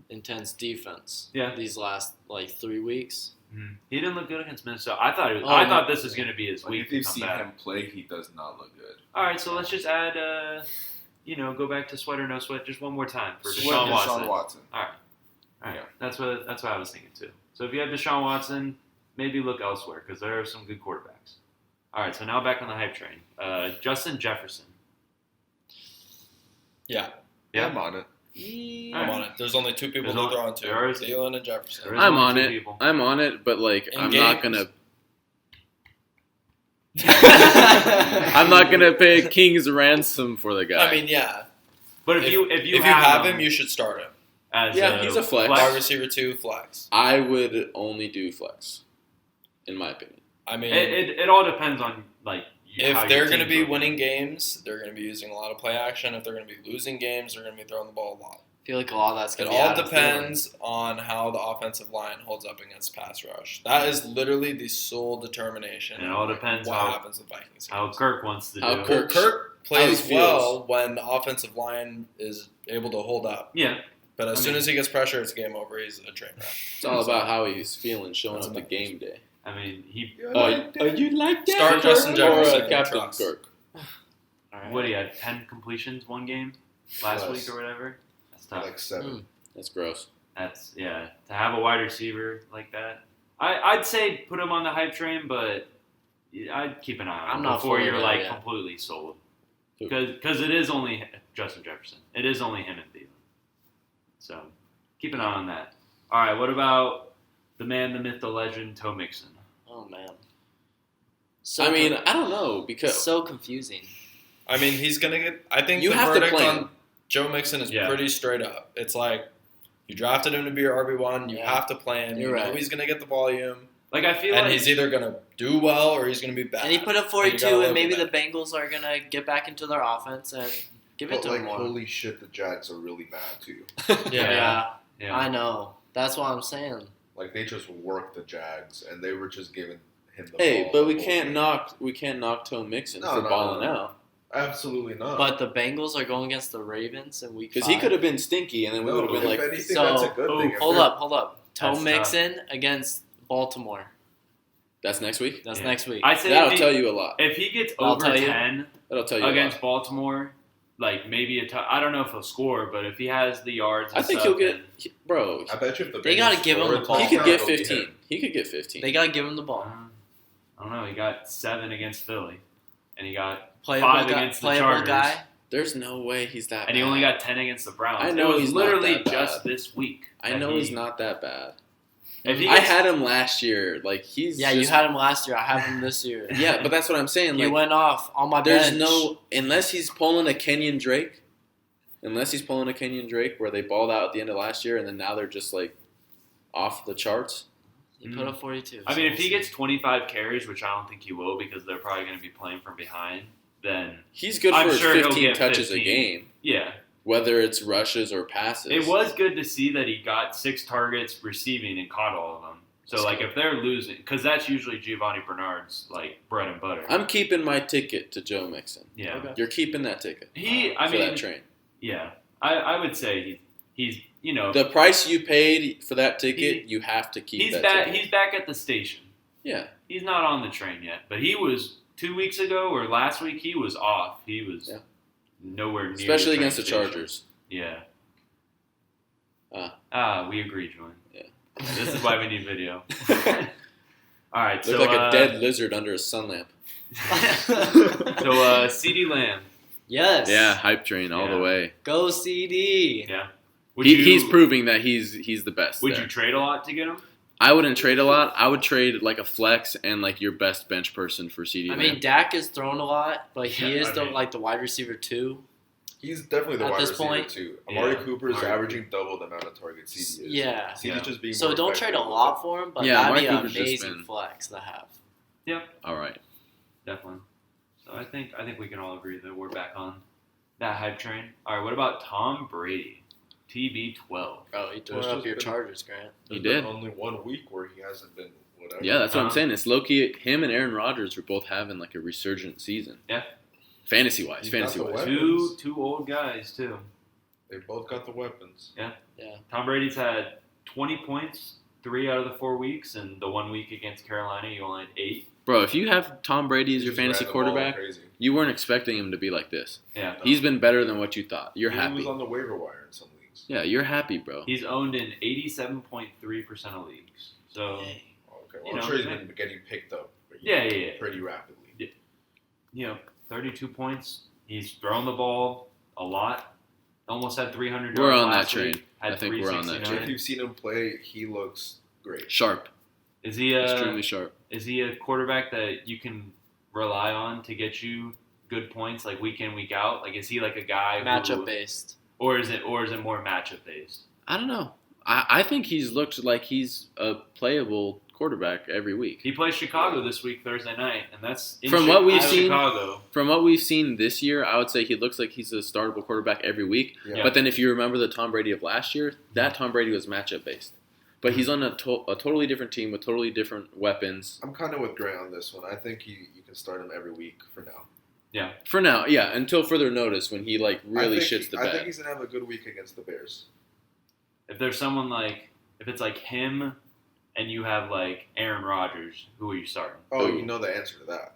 intense defense. Yeah. These last 3 weeks. Mhm. He didn't look good against Minnesota. I thought Oh, I no. thought this was going to be his Like, week if to you've come seen back. him play, he does not look good. All right, so let's just add go back to sweat or no sweat just one more time for Sweat Deshaun Watson. Deshaun Watson. All right. Yeah. That's what I was thinking too. So if you have Deshaun Watson, maybe look elsewhere because there are some good quarterbacks. All right. So now back on the hype train. Justin Jefferson. Yeah, Yeah. I'm on it. I'm on it. There's only two people There's to throw into. there is- Thielen and Jefferson. there is I'm only on two it. people. I'm on it, but like In I'm games. not gonna. I'm not gonna pay king's ransom for the guy. I mean, yeah. But if you If you have him, you should start him. as Yeah, he's a flex. Wide receiver 2, flex. I would only do flex, in my opinion. I mean, It all depends on like how if they're your going to team's be looking. winning games, they're going to be using a lot of play action. If they're going to be losing games, they're going to be throwing the ball a lot. I feel like a lot of that's It going to be all Adam Thielen. depends on how the offensive line holds up against pass rush. That is literally the sole determination. And it all of depends what how- happens with Vikings. how games. Kirk wants to How do. Kirk- Kirk how he plays feels. well when the offensive line is able to hold up. Yeah, But as I soon mean- as he gets pressure, it's game over. He's a train wreck. It's all about how he's feeling, showing That's up to about- game day. I mean he. You like that? Start Justin Or Jefferson, Captain trust. Kirk. All right. What he had 10 completions one game last Plus. week or whatever. That's tough. Like 7. Mm. That's gross. That's to have a wide receiver like that. I'd say put him on the hype train, but I'd keep an eye on I'm him not before fully you're there like yet. completely sold. Who? Because it is only Justin Jefferson. It is only him and Thielen. So keep an eye on that. All right, what about the man, the myth, the legend, Toe Mixon? Oh man. I mean, I don't know because so confusing. I mean, he's going to get. I think You the have to verdict plan. on Joe Mixon is Yeah. pretty straight up. It's like you drafted him to be your RB1. You Yeah. have to plan. You're You know right. he's going to get the volume. Like I feel And like he's either going to do well or he's going to be bad. And he put up And you 42, gotta live and maybe with the Bengals are gonna get back into their offense and give it But to like, him more. holy shit, the Jags are really bad too. Yeah, yeah. I know. That's what I'm saying. Like they just worked the Jags, and they were just giving him the hey, ball but the we whole can't game. knock Toe Mixon No, for no, balling no. out Absolutely not. But the Bengals are going against the Ravens in week 5. because he could have been stinky, and then we No, would have been if like, anything, so- that's a good thing. If Hold they're- up. Toe That's Mixon against Baltimore. "That's next week." That's Yeah. next week. I say That'll if tell he, you a lot. if he gets I'll over tell you. 10 That'll tell you against a lot. Baltimore, like maybe I don't know if he'll score, but if he has the yards, and I think stuff, he'll get, then- bro. I bet you if the They Bengals gotta give him score the a ball. He touchdown, could get it'll be 15. him. He could get 15. They gotta give him the ball. I don't know. He got 7 against Philly, and he got Playable 5 guy. against the Playable Chargers, guy. There's no way he's that. and he bad. only got 10 against the Browns. I know it was he's not literally that bad. just this week. I that know he- he's not that bad. If he I gets, had him last year. Like he's Yeah, you just- had him last year. I have him this year. Yeah, but that's what I'm saying. You Like went off on my there's bench. no unless he's pulling a Kenyon Drake. Unless he's pulling a Kenyon Drake where they balled out at the end of last year and then now they're just like off the charts. He put up 42. I so mean, we'll if he see. gets 25 carries, which I don't think he will, because they're probably going to be playing from behind, then He's good I'm for sure he'll 15 get touches 15. a game, yeah. whether it's rushes or passes. It was good to see that he got 6 targets receiving and caught all of them. So, That's like, good. if they're losing, because that's usually Giovanni Bernard's, like, bread and butter. I'm keeping my ticket to Joe Mixon. yeah. Okay. You're keeping that ticket. I for mean, that train. yeah. I would say he's you know, The price you paid for that ticket, you have to keep he's that back. ticket. He's back at the station. Yeah. He's not on the train yet, but he was 2 weeks ago or last week. He was off. He was Yeah. nowhere near. Especially the train against the station. Chargers. Yeah. Ah. We agree, Julian. Yeah. This is why we need video. All right. Looked so like a dead lizard under a sun lamp. So CeeDee Lamb. Yes. Yeah, hype train all the Yeah. way. Go CD. Yeah. Would He's proving that he's the best. Would there. you trade a lot to get him? I wouldn't trade a lot. I would trade like a flex and like your best bench person for CD. I mean, Dak is thrown a lot, but he Yeah, is I the mean- like the wide receiver too. He's definitely the At wide this receiver point- too. Yeah. Amari Cooper is Amari averaging double the amount of targets CD is. Yeah. CD's Yeah. just being So more don't effective trade a with lot it. for him, but Yeah, that'd be Amari an Cooper's just amazing been- flex to have. all right. Definitely. So I think we can all agree that we're back on that hype train. All right. What about Tom Brady? TB12. Bro, he tore There's up just your been- Chargers, Grant. He There's did. been only 1 week where he hasn't been whatever. Yeah, that's what I'm Uh-huh. saying. It's low-key, him and Aaron Rodgers are both having like a resurgent season. Yeah. Fantasy-wise. He's got the Fantasy-wise. weapons. Two old guys too. They both got the weapons. Tom Brady's had 20 points 3 out of the 4 weeks, and the 1 week against Carolina, he only had 8. Bro, if you have Tom Brady as your Just fantasy ran the ball quarterback, crazy. you weren't expecting him to be like this. Yeah. He's been better than what you thought. You're He happy. was on the waiver wire in some leagues. Yeah, you're happy, bro. He's owned in 87.3% of leagues. So, Okay, well, You I'm know, sure he's yeah. been getting picked up. Yeah. Pretty rapidly. 32 points. He's thrown the ball a lot. Almost had 300 yards We're on that last train. week. Had I think we're on that 369. If you've seen him play, he looks great. Sharp. Is he Extremely sharp. Is he a quarterback that you can rely on to get you good points like week in, week out? Like, is he like a guy Matchup based. or is it more matchup based? I don't know. I think he's looked like he's a playable quarterback every week. He plays Chicago this week, Thursday night, and that's in From what we've at seen- Chicago. From what we've seen this year, I would say he looks like he's a startable quarterback every week. Yeah. But then if you remember the Tom Brady of last year, that Tom Brady was matchup based. But he's on a totally different team with totally different weapons. I'm kind of with Grant on this one. I think you can start him every week for now. For now, yeah, until further notice when he like really shits the I think bed. he's gonna have a good week against the Bears. If there's someone if it's like him and you have like Aaron Rodgers, who are you starting? Oh, Ooh. you know the answer to that.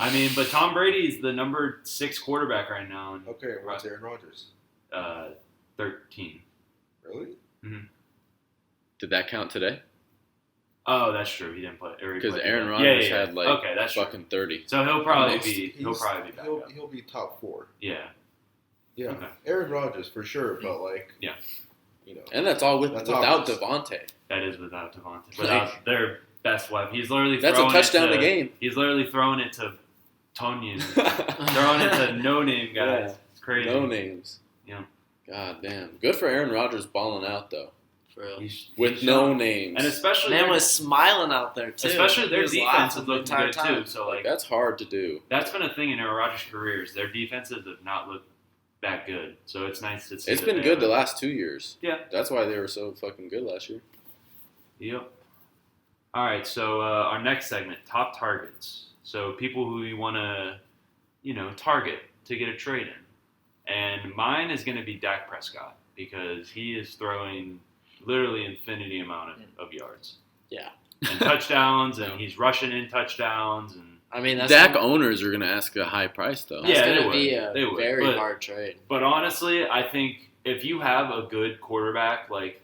I mean, but Tom Brady's the number 6 quarterback right now, and Okay, what's Aaron Rodgers? 13. Really? Did that count today? Oh, that's true. He didn't play. Because Aaron Rodgers had like okay, that's true. fucking 30. So he'll probably Almost. be back up. He'll be top 4. Yeah. Yeah, Okay. Aaron Rodgers for sure, but like Yeah. you know, And that's all That's without obvious. Devontae. That is without Devontae. Like- Without their best weapon. He's literally That's a throwing touchdown it to, a game. He's literally throwing it to Tonyan. Throwing it to no-name guys. Yeah. It's crazy. No names. Yeah. God damn. Good for Aaron Rodgers balling out though. For real. With he's no young. names. And especially Man their, was smiling out there too. especially He their was defense laughing is the looking entire good time. too. So like that's hard to do. that's been a thing in Aaron Rodgers' careers. Their defenses have not looked that good. So it's nice to see. It's that been they good have the a- last 2 years. Yeah. That's why they were so fucking good last year. Yep. All right, so our next segment, top targets. So people who you want to, target to get a trade in. And mine is going to be Dak Prescott because he is throwing literally infinity amount of yards. Yeah. And touchdowns, and he's rushing in touchdowns. And I mean, that's Dak owners are gonna ask a high price though. that's Yeah, they gonna would. be a They would. very But- hard trade. But honestly, I think if you have a good quarterback, like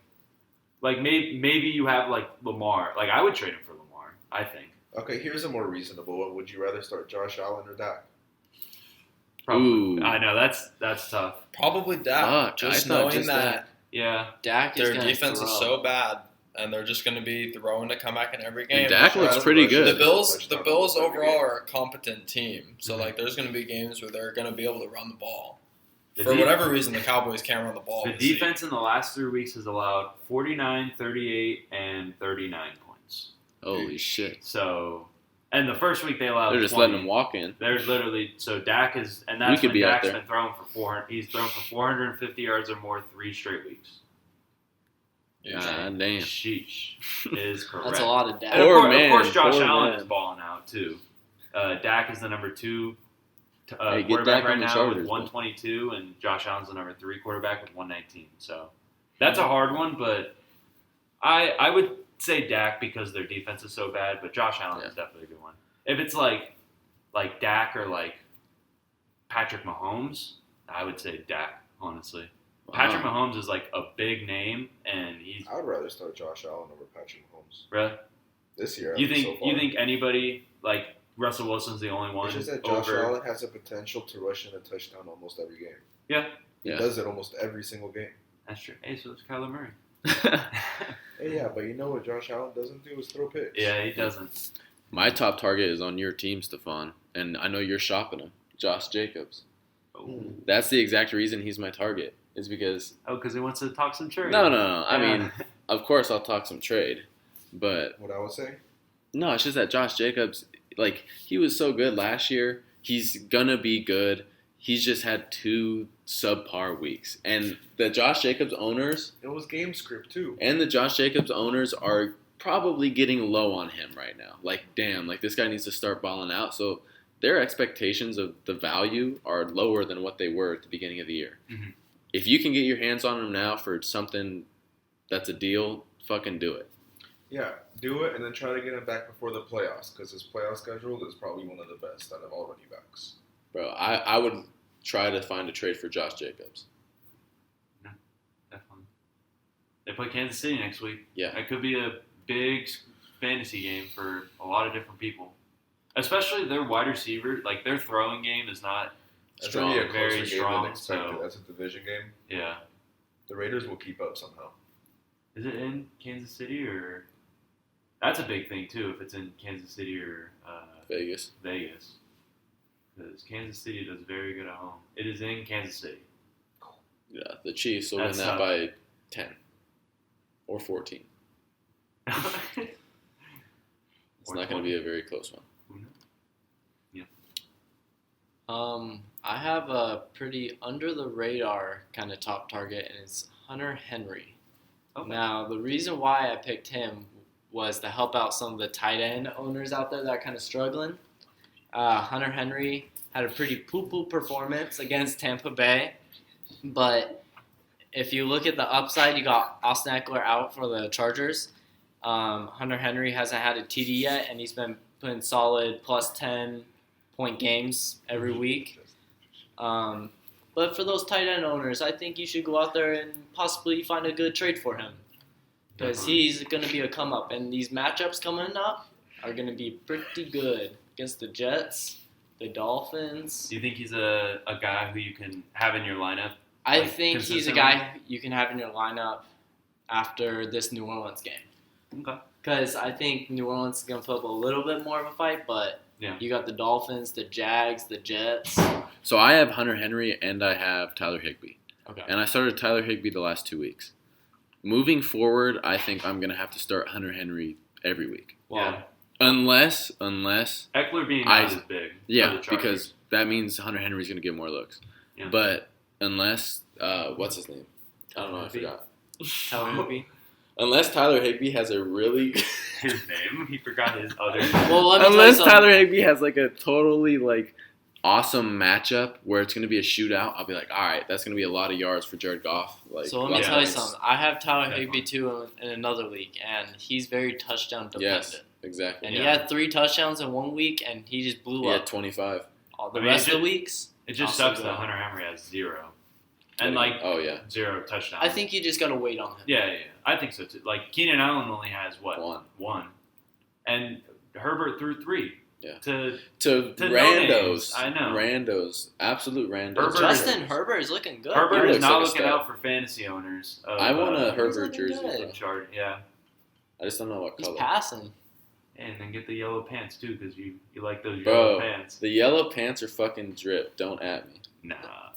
maybe you have like Lamar, like I would trade him for Lamar. I think. okay, here's a more reasonable one. Would you rather start Josh Allen or Dak? Probably. Ooh. I know that's tough. Probably Dak. Fuck, just I thought knowing just that Yeah. Dak is their gonna defense throw. is so bad, and they're just going to be throwing to come back in every game. And Dak looks That's pretty Russian. good. The Bills Touchdown overall every game. are a competent team. So Mhm. like, there's going to be games where they're going to be able to run the ball. The For de- whatever reason, the Cowboys can't run the ball. The this season. defense in the last 3 weeks has allowed 49, 38, and 39 points. Holy shit. So, and the first week they allowed They're just 20. letting him walk in. They're literally so Dak is, and that's could when be out Dak's there. been throwing for 400. He's thrown for 450 yards or more 3 straight weeks. Yeah. God damn. Sheesh is correct. That's a lot of Dak. And Poor of man, course, Josh poor Allen man. is balling out too. Dak is the number 2 Hey, get quarterback Dak right on the now Chargers, with man. 122, and Josh Allen's the number 3 quarterback with 119. So that's a hard one, but I would say Dak because their defense is so bad, but Josh Allen Yeah. is definitely a good one. If it's like Dak or like Patrick Mahomes, I would say Dak, honestly. Patrick Wow. Mahomes is like a big name, and he's I would rather start Josh Allen over Patrick Mahomes really. this year. You at least think so far. anybody like Russell Wilson's the only one It's just that Josh over? Allen has the potential to rush in a touchdown almost every game. Yeah. He Yeah. does it almost every single game. That's true. Hey, so it's Kyler Murray. Hey, yeah, but you know what Josh Allen doesn't do is throw picks. Yeah, he doesn't. My top target is on your team, Stephon, and I know you're shopping him. Josh Jacobs. Oh, That's the exact reason he's my target. Is because because he wants to talk some trade. no. I Yeah. mean, of course I'll talk some trade, but What I would say? no, it's just that Josh Jacobs, like he was so good last year. He's gonna be good. He's just had 2 subpar weeks, and the Josh Jacobs owners It was game script too. are probably getting low on him right now. Like, damn, like this guy needs to start balling out. So their expectations of the value are lower than what they were at the beginning of the year. Mhm. If you can get your hands on him now for something that's a deal, fucking do it. Yeah, do it and then try to get him back before the playoffs because his playoff schedule is probably one of the best out of all running backs. Bro, I would try to find a trade for Josh Jacobs. Definitely. They play Kansas City next week. Yeah. That could be a big fantasy game for a lot of different people. Especially their wide receiver, like their throwing game is not That's Strong, gonna be a very closer game strong, than expected. so- That's a division game. yeah. The Raiders will keep up somehow. Is it in Kansas City or that's a big thing too if it's in Kansas City or Vegas. Vegas. Because Kansas City does very good at home. It is in Kansas City. Yeah, the Chiefs will That's win that tough. by 10 or 14. It's Or not going to be a very close one. I have a pretty under the radar kind of top target, and it's Hunter Henry. Okay. Now, the reason why I picked him was to help out some of the tight end owners out there that are kind of struggling. Hunter Henry had a pretty poo-poo performance against Tampa Bay, but if you look at the upside, you got Austin Eckler out for the Chargers. Hunter Henry hasn't had a TD yet, and he's been putting solid plus 10-point games every week. But for those tight end owners, I think you should go out there and possibly find a good trade for him. Because he's going to be a come-up. And these matchups coming up are going to be pretty good against the Jets, the Dolphins. Do you think he's a guy who you can have in your lineup? I Like, think he's a consistently? guy you can have in your lineup after this New Orleans game. Okay. Because I think New Orleans is going to put up a little bit more of a fight, but Yeah. you got the Dolphins, the Jags, the Jets. So I have Hunter Henry and I have Tyler Higbee. Okay. And I started Tyler Higbee the last 2 weeks. Moving forward, I think I'm going to have to start Hunter Henry every week. Yeah. Unless, Eckler being I- not as big. for yeah, the Chargers. because that means Hunter Henry's going to get more looks. Yeah. But unless, what's his name? I don't know, I Higbee. forgot. Tyler Higbee. Unless Tyler Higbee has a really... his name, he forgot his other. Well, let me Unless tell you Tyler Higbee has like a totally like awesome matchup where it's going to be a shootout, I'll be like, all right, that's going to be a lot of yards for Jared Goff. Like, So let me lots of tell you points. something. I have Tyler Definitely. Higbee too in another league, and he's very touchdown dependent. Yes, exactly. And Yeah. he had 3 touchdowns in 1 week, and he just blew He up. had 25. All the I mean, rest it of the just- weeks, It just Also sucks that good. Hunter Henry has 0. And like Oh yeah, 0 touchdowns. I think you just gotta wait on him. Yeah, I think so too. Like Keenan Allen only has what? one And Herbert threw 3. Yeah. To to no randos. names, I know. Randos, absolute randos. Herbert- Justin Herbert is looking good. Herbert He is looks not like a looking stud. out for fantasy owners. Of, I want a Herbert looking jersey. good. Bro. chart. Yeah, I just don't know what He's color. passing. and then get the yellow pants too because you like those Bro. yellow pants. The yellow pants are fucking drip. Don't at me. Nah,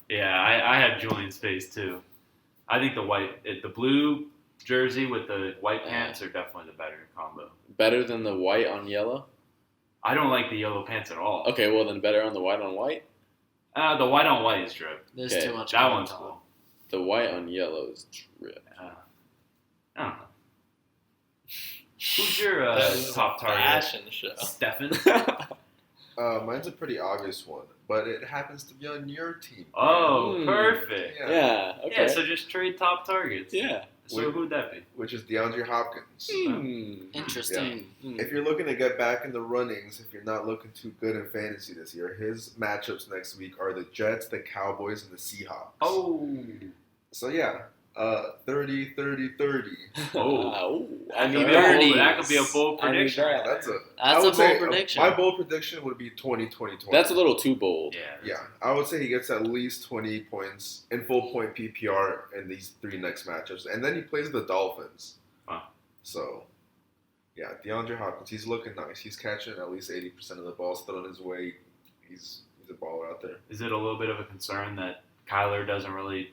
yeah, I had Julian's face too. I think the blue jersey with the white pants are definitely the better combo. Better than the white on yellow. I don't like the yellow pants at all. Okay, well then better on the white on white. The white on white is drip. There's Okay, too much. That going one's on. cool. The white on yellow is drip. I don't know. Who's your That is top a target? fashion show. Stefan? Mine's a pretty obvious one, but it happens to be on your team. Oh, Hmm. perfect. Yeah. Yeah. Okay. Yeah, so just trade top targets. yeah. So who'd that be? Which is DeAndre Hopkins. Hmm. Interesting. Hmm. If you're looking to get back in the runnings, if you're not looking too good in fantasy this year, his matchups next week are the Jets, the Cowboys, and the Seahawks. Oh. So yeah, 30, 30, 30. Oh. I That mean, could be a bold- birdies. that could be a bold I need prediction. that. That's a That's I would a say, bold prediction. My bold prediction would be 20, 20, 20. That's a little too bold. Yeah. Yeah, I would say he gets at least 20 points in full point PPR in these 3 next matchups, and then he plays the Dolphins. Wow. So, yeah, DeAndre Hopkins, he's looking nice. He's catching at least 80% of the balls thrown his way. He's a baller out there. Is it a little bit of a concern that Kyler doesn't really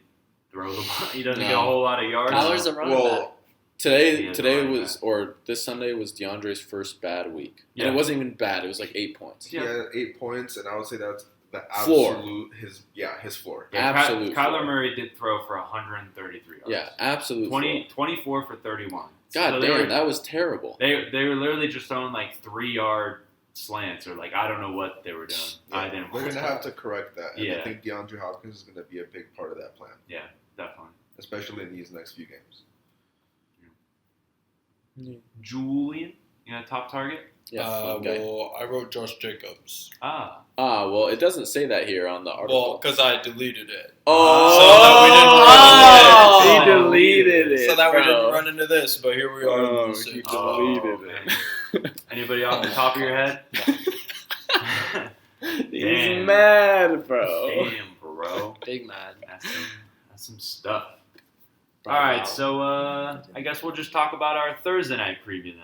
throw the ball? He doesn't No. get a whole lot of yards? Kyler's a running Well, back. Today is today running was or this Sunday was DeAndre's first bad week. Yeah. And it wasn't even bad. It was like 8 points. he had 8 points, and I would say that's the Floor. absolute his floor. Yeah, Absolute Kyler floor. Murray did throw for 133 yards. Yeah, absolute 24 for 31. God So they damn, were- that was terrible. They were literally just throwing like 3-yard slants or like I don't know what they were doing. I didn't. We're gonna have to correct that, and Yeah. I think DeAndre Hopkins is gonna be a big part of that plan, definitely. especially in these next few games. Julian, top target? Yeah. fun guy. Well, I wrote Josh Jacobs. Well, it doesn't say that here on the Well, article. because I deleted it. Oh, So he deleted it. So that we bro. didn't run into this, but here we are. Oh, in he the deleted man. Anybody off the top of your head? He's Damn. mad, bro. Damn, bro. Big mad. That's some stuff. All right, so I guess we'll just talk about our Thursday night preview then.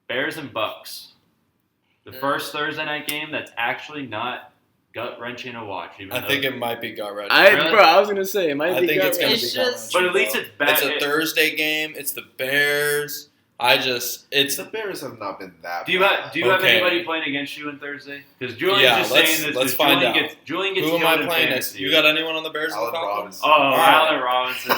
Bears and Bucks. The first Thursday night game that's actually not gut-wrenching to watch. Even I though- think it might be gut wrenching. Really? I was gonna say it might I be. think it's gonna It's be just- But at least it's bad. It's a Thursday game. It's the Bears. It's The Bears have not been that. Do you bad. have Okay. anybody playing against you on Thursday? Because Julian's Yeah, just let's- saying this. let's 'cause find Julian out. Julian gets Who am killed I in playing fantasy. next? You got anyone on the Bears? Allen Falcons? Robinson. Oh, right. Allen Robinson.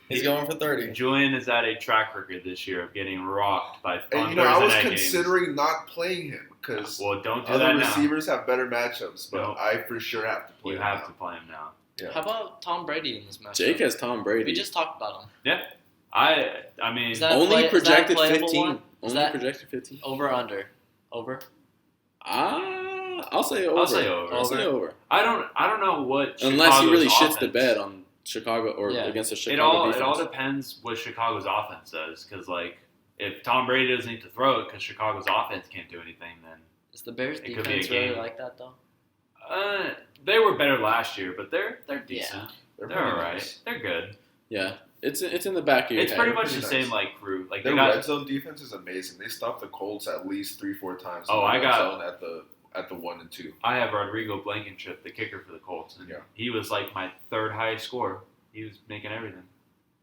He's going for 30. Julian is at a track record this year of getting rocked by And on I was Thursday night considering not playing him because games. Well, don't do other that now. receivers have better matchups, but No. I for sure have to play You him have now. to play him now. Yeah. How about Tom Brady in this match? Jake has Tom Brady. We just talked about him. I mean, Is that- only is that a projected playable 15. one? Is Only that- projected 15. Over or under? Over. I'll say over. I'll say over. I'll say over. I don't know what. Unless he really Chicago's shits the offense- bed on Chicago or Yeah. against the It Chicago all defense. depends what Chicago's offense does. Because like, if Tom Brady doesn't need to throw it because Chicago's offense can't do anything, then Is the Bears It could be a defense really game. like that though? they were better last year. But they're decent. They're They're pretty all right. nice. They're good. Yeah, it's in the back of your It's head. pretty much pretty the nice. same like crew. Like Their they got. red zone defense is amazing. They stopped the Colts at least 3-4 times. Oh, in the I red got- zone at the 1 and 2. I have Rodrigo Blankenship, the kicker for the Colts, and Yeah. he was like my third highest scorer. He was making everything,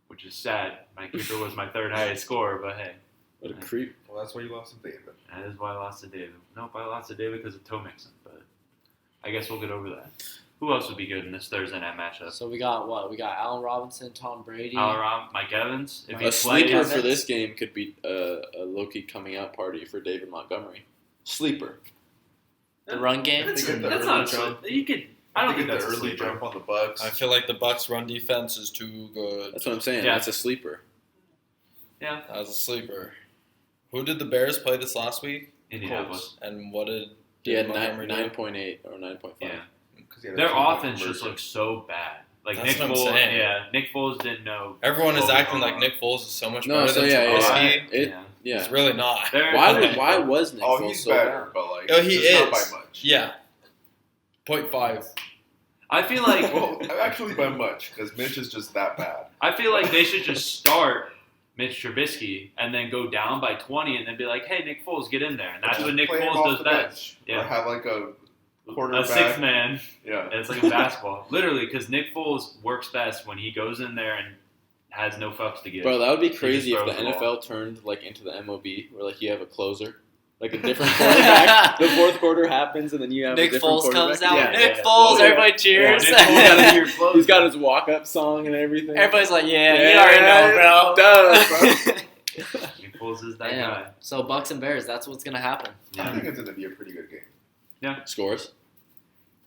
which is sad. My kicker was my third highest scorer, but hey, What a creep. Well, that's why you lost to David. that is why I lost to David. Nope, I lost to David because of toe mixing, but I guess we'll get over that. Who else would be good in this Thursday night matchup? So we got what? We got Allen Robinson, Tom Brady. Mike Evans. If he A plays, sleeper for Evans. this game could be a low-key coming out party for David Montgomery. Sleeper. The run game. That's, They get the that's early not jump. so. You could. I don't think the that's a early sleeper. jump on the Bucks. I feel like the Bucks' run defense is too good That's what I'm saying. Yeah. That's a sleeper. as a sleeper. Who did the Bears play this last week? Indianapolis. And what did He had Montgomery do? 9.8 or 9.5. Yeah. 'Cause he had a Their 2-point offense just conversion. looks so bad. Like That's Nick what I'm Foles. saying. Yeah, Nick Foles didn't know. Everyone is what was acting going like on. Nick Foles is so much No, better so than yeah, Trubisky. it- Yeah. It's really not. They're- Why was Nick Oh, Foles he's so better, bad? but like, Oh, he just not is. by much. Yeah. 0.5. I feel like Well, actually by much, because Mitch is just that bad. I feel like they should just start Mitch Trubisky and then go down by 20 and then be like, "Hey, Nick Foles, get in there." And that's Just what Nick play him Foles off does the best. bench. Yeah. Or have like a A quarterback. sixth man. Yeah. It's like in basketball, literally, because Nick Foles works best when he goes in there and has no fucks to give. Bro, that would be just crazy if throws the the NFL turned like into the MLB, where like you have a closer, like a different quarterback. The fourth quarter happens, and then you have Nick a different Foles quarterback. comes out. Yeah. Nick yeah. Foles. Yeah. Everybody cheers. Nick Foles is your closer. He's got his walk-up song and everything. Everybody's like, yeah, you already know, bro. Duh, bro. Nick Foles is that Damn. guy. So Bucks and Bears, that's what's gonna happen. I Yeah. think it's going to be a pretty good game. Scores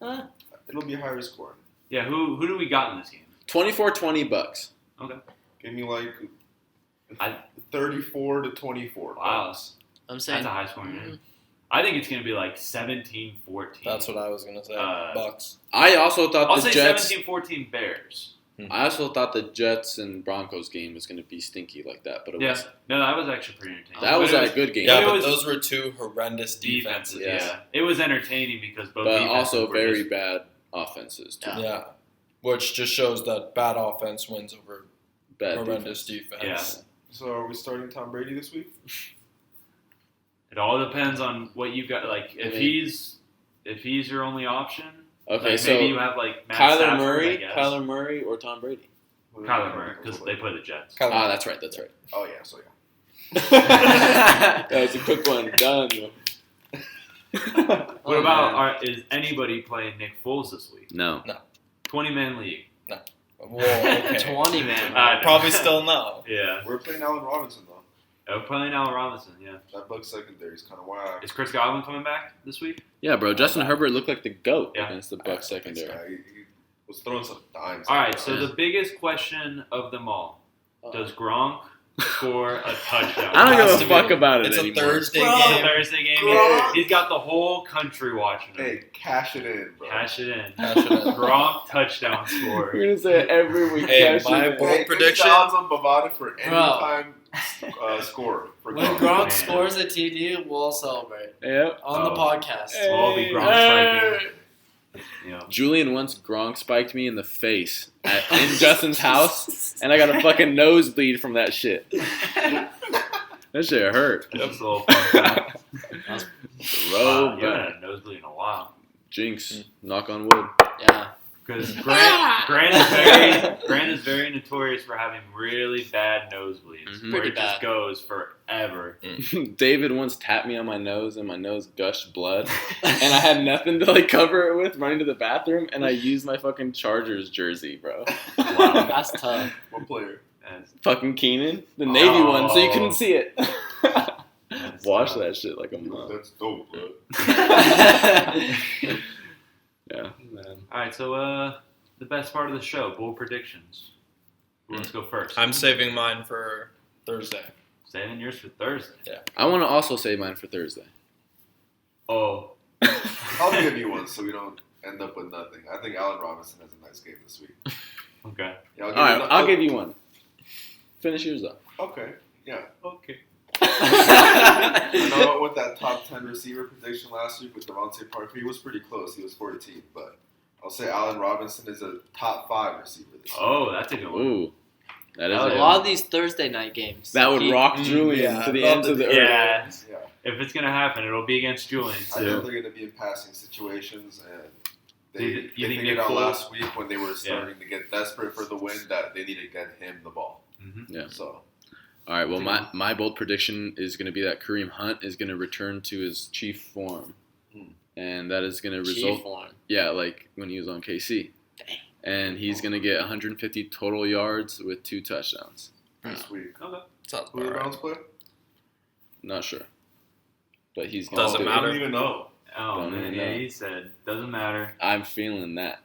It'll be higher scoring. Yeah. Who do we got in this game? 24-20 Bucks. Give me like I- 34-24. Wow. Bucks. I'm saying That's a high scoring game. I think it's gonna be like 17-14. That's what I was going to say. Uh, Bucks. I also thought I'll the say Jets. 17-14 Bears. I also thought the Jets and Broncos game was going to be stinky like that, but it Yeah. wasn't. No, that was actually pretty entertaining. That was But it a good game. Yeah, it but was- those were two horrendous defenses. defenses. Yeah. It was entertaining because both But defenses also were very just- bad offenses too. Yeah. Yeah. Which just shows that bad offense wins over Bad horrendous defense. defense. Yeah. So are we starting Tom Brady this week? It all depends on what you got. Like if I mean- he's your only option, Okay, like so maybe you have like Matt Kyler Stafford, I Murray, guess. Kyler Murray, or Tom Brady. Kyler Murray because they play the Jets. Kyler- Ah, that's right. That's right. Oh yeah, so yeah. That was a quick one. Done. What Oh, about is anybody playing Nick Foles this week? No. 20-man league. Whoa, okay. 20 man. I know. Probably still no. Yeah. We're playing Allen Robinson though. Oh, playing Allen Robinson. Yeah. That Bucks secondary is kind of whack. Is Chris Godwin coming back this week? Yeah, bro. Justin Herbert looked like the goat Yeah. against the Bucks secondary. He was throwing some dimes. All right. So the biggest question of them all: Does Gronk score a touchdown. I don't Has give to a be. fuck about it It's anymore. a Thursday It's a game. Thursday game. Gronk. He's got the whole country watching him. Hey, cash it in, bro. Cash it in. Cash it in. Gronk touchdown score. We're gonna say it every week. Hey, Cash my it in. bold Hey, give me prediction- the odds on Bovada for any Bro. time score for When Gronk. Gronk Man. scores a TD, we'll celebrate Yep. on the Oh. podcast. We'll all be Hey, Gronk spiking. You know. Julian once Gronk spiked me in the face in Justin's house, and I got a fucking nosebleed from that shit. That shit hurt. That's a little fun fact. Row Wow, you haven't back. had a nosebleed in a while. Jinx. Knock on wood. Yeah. Because Grant is very notorious for having really bad nosebleeds, Mhm. where Pretty it just bad. goes forever. David once tapped me on my nose, and my nose gushed blood, and I had nothing to like cover it with. Running to the bathroom, and I used my fucking Chargers jersey, bro. Wow. That's tough. What player? That's- Fucking Keenan, the Navy one, so you Oh. couldn't see it. that's Wash tough. that shit like a mug. That's dope, bro. Yeah. All right, so the best part of the show, bold predictions. Who wants to go first? I'm saving mine for Thursday. saving yours for Thursday. I want to also say mine for Thursday. Oh, I'll give you one so we don't end up with nothing. I think Allen Robinson has a nice game this week. okay. Yeah, All right, I'll give you one. Finish yours up. Okay, yeah. Okay. You know what? With that top 10 receiver prediction last week with Devontae Parker, he was pretty close. He was 14th, but I'll say Allen Robinson is a top 5 receiver this week. Oh, that's a good one. Ooh, that is Oh, A a lot of these Thursday night games. that would He- rock Mm, Julian yeah, to the I'd ends love of the to- earth. Yeah, Yeah. if it's gonna happen, it'll be against Julian I too. think they're going to be in passing situations, and You they think figured Nick out Foles- last week when they were starting to get desperate for the win that they need to get him the ball. Mm-hmm. Yeah. So, All right. Well, my bold prediction is going to be that Kareem Hunt is going to return to his chief form, and that is going to Chief result. one. Yeah, like when he was on KC, Dang. and he's going to get 150 total yards with 2 touchdowns. this week. Okay. Sounds Who the about right. Browns play? Not sure, but he's going Doesn't to. matter. I don't even know. Oh Don't man, even yeah, know. he said doesn't matter. I'm feeling that.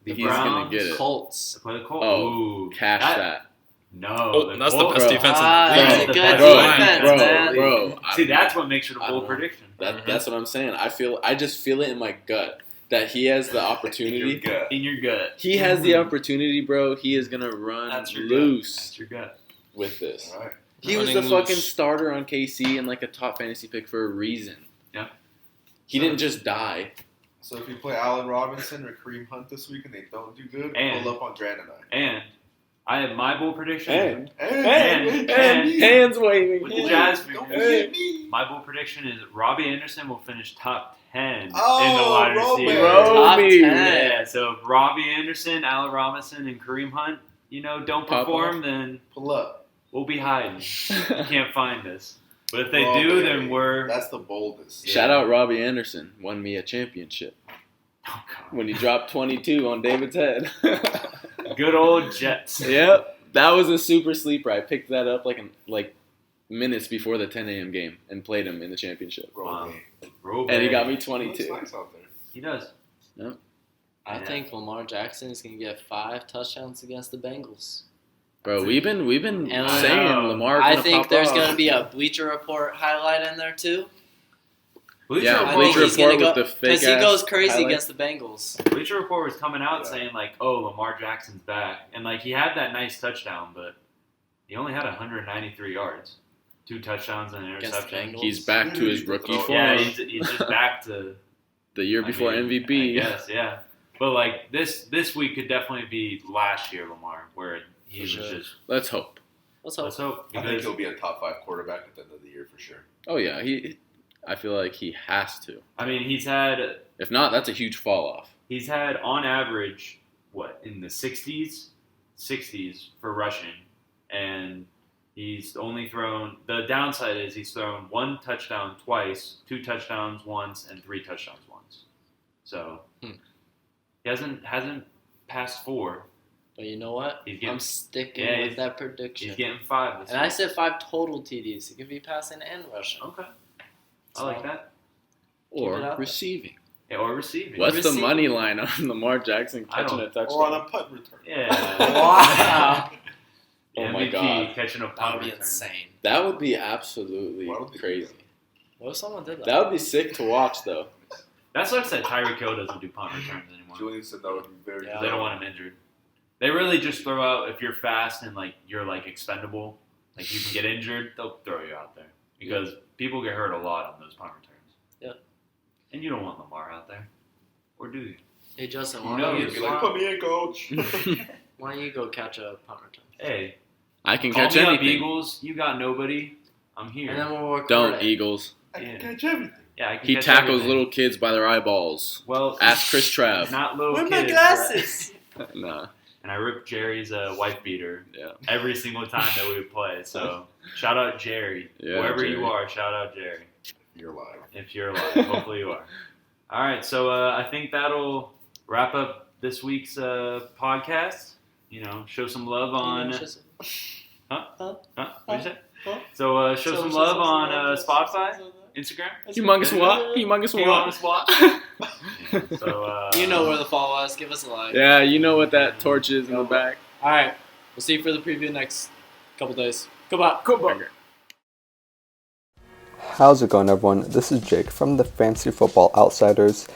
The He's gonna Browns get it. Colts. Play the Colts. Oh, Ooh, Cash that. No, Oh, that's the Colts- best Bro. defense Ah, in the that's league. a good Bro, defense, bro, man. bro. See, that's what makes it a I bold don't know. prediction. That's what I'm saying. I just feel it in my gut that he has the Your opportunity. gut. In your gut. He has the opportunity, bro. He is gonna run That's your loose That's your gut. with this. All right. He was the Running fucking loose. starter on KC and like a top fantasy pick for a reason. Yeah. He didn't just die. So if you play Allen Robinson or Kareem Hunt this week and they don't do good, And- pull up on Dran and I. And I have my bold prediction. And hands waving. With the Jazz Don't fingers. forget me. My bold prediction is Robbie Anderson will finish top 10 in the Oh, wide Roby. receiver. Top Roby. 10. Yeah, so if Robbie Anderson, Allen Robinson, and Kareem Hunt, don't Pop perform, then Pull up. we'll be hiding. You can't find us. But if they Roby. do, then we're. That's the boldest. Shout out Robbie Anderson. Won me a championship Oh, God. when he dropped 22 on David's head. Good old Jets. Yep. That was a super sleeper. I picked that up like minutes before the 10 a.m. game and played him in the championship. Roby. Roby. And he got me Looks 22. nice out there. He does. I Yeah. think Lamar Jackson is going to get 5 touchdowns against the Bengals. Bro, we've been And saying Lamar. I gonna think pop there's off. going to be a Bleacher Report highlight in there too. Bleacher Yeah, I Report, think Bleacher he's going to Report go with the because he fake-ass goes crazy highlight. against the Bengals. Bleacher Report was coming out Yeah. saying like, "Oh, Lamar Jackson's back," and like he had that nice touchdown, but he only had 193 yards, 2 touchdowns and an Against the interception. Bengals. He's back to his rookie form. Yeah, he's just back to The year before I mean, MVP. I guess, yeah. But like this week could definitely be last year Lamar, where he was For sure. just. Let's hope. Let's hope. Let's hope. I think Because he'll be a top 5 quarterback at the end of the year for sure. Oh yeah, I feel like he has to. I mean, he's had If not, that's a huge fall off. on average in the 60s for rushing, and he's only thrown. The downside is he's thrown 1 touchdown twice, 2 touchdowns once, and 3 touchdowns once. So he hasn't passed 4. But you know what? He's getting- I'm sticking Yeah, with he's- that prediction. He's getting 5 this And I week. said 5 total TDs. It could be passing and rushing. Okay, I like that. Or it out there. receiving. Yeah, or receiving. What's the Receiving. money line on Lamar Jackson I catching don't- a touchdown? Or on a punt return. Yeah. Wow. Oh MVP my God. catching a That punt would be return. insane. That would be absolutely Why would they do crazy. What if someone did that? That would be sick to watch, though. That's what I said. Tyreek Hill doesn't do punt returns anymore. Julian said that would be very Yeah. They don't want him injured. They really just throw out if you're fast and like you're like expendable, like you can get injured, they'll throw you out there because people get hurt a lot on those punt returns. Yeah. And you don't want Lamar out there, or do you? Hey Justin, You why know don't you'd Be you, like, put me in, coach. why don't you go catch a punt return? Hey, I can call catch me up, anything. Eagles. You got nobody. I'm here. And then we'll record Don't, it. Eagles. I Yeah. can catch everything. Yeah, I can He catch tackles everything. little kids by their eyeballs. Well, Ask Chris Trav. not little Where are kids. my glasses? Nah. And I ripped Jerry's wife beater Yeah. every single time that we would play. So shout out Jerry. Yeah, Wherever Jerry. you are, shout out Jerry. You're alive. If you're alive. Hopefully you are. All right, so I think that'll wrap up this week's podcast. You know, show some love on. Huh? What'd you say? Huh? So show some love on Spotify, Instagram. Humongous what? Humongous You want what? to swap? Yeah, so You know where to follow us. Give us a like. Yeah, you know what that torch is in the back. All right. We'll see you for the preview next couple days. Goodbye. How's it going, everyone? This is Jake from the Fantasy Football Outsiders,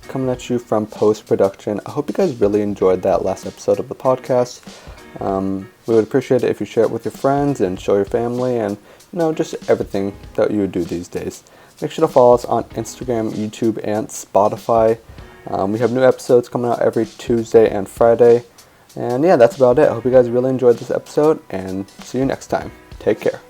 coming at you from post-production. I hope you guys really enjoyed that last episode of the podcast. We would appreciate it if you share it with your friends and show your family and, you know, just everything that you would do these days. Make sure to follow us on Instagram, YouTube, and Spotify. We have new episodes coming out every Tuesday and Friday. And yeah, that's about it. I hope you guys really enjoyed this episode, and see you next time. Take care.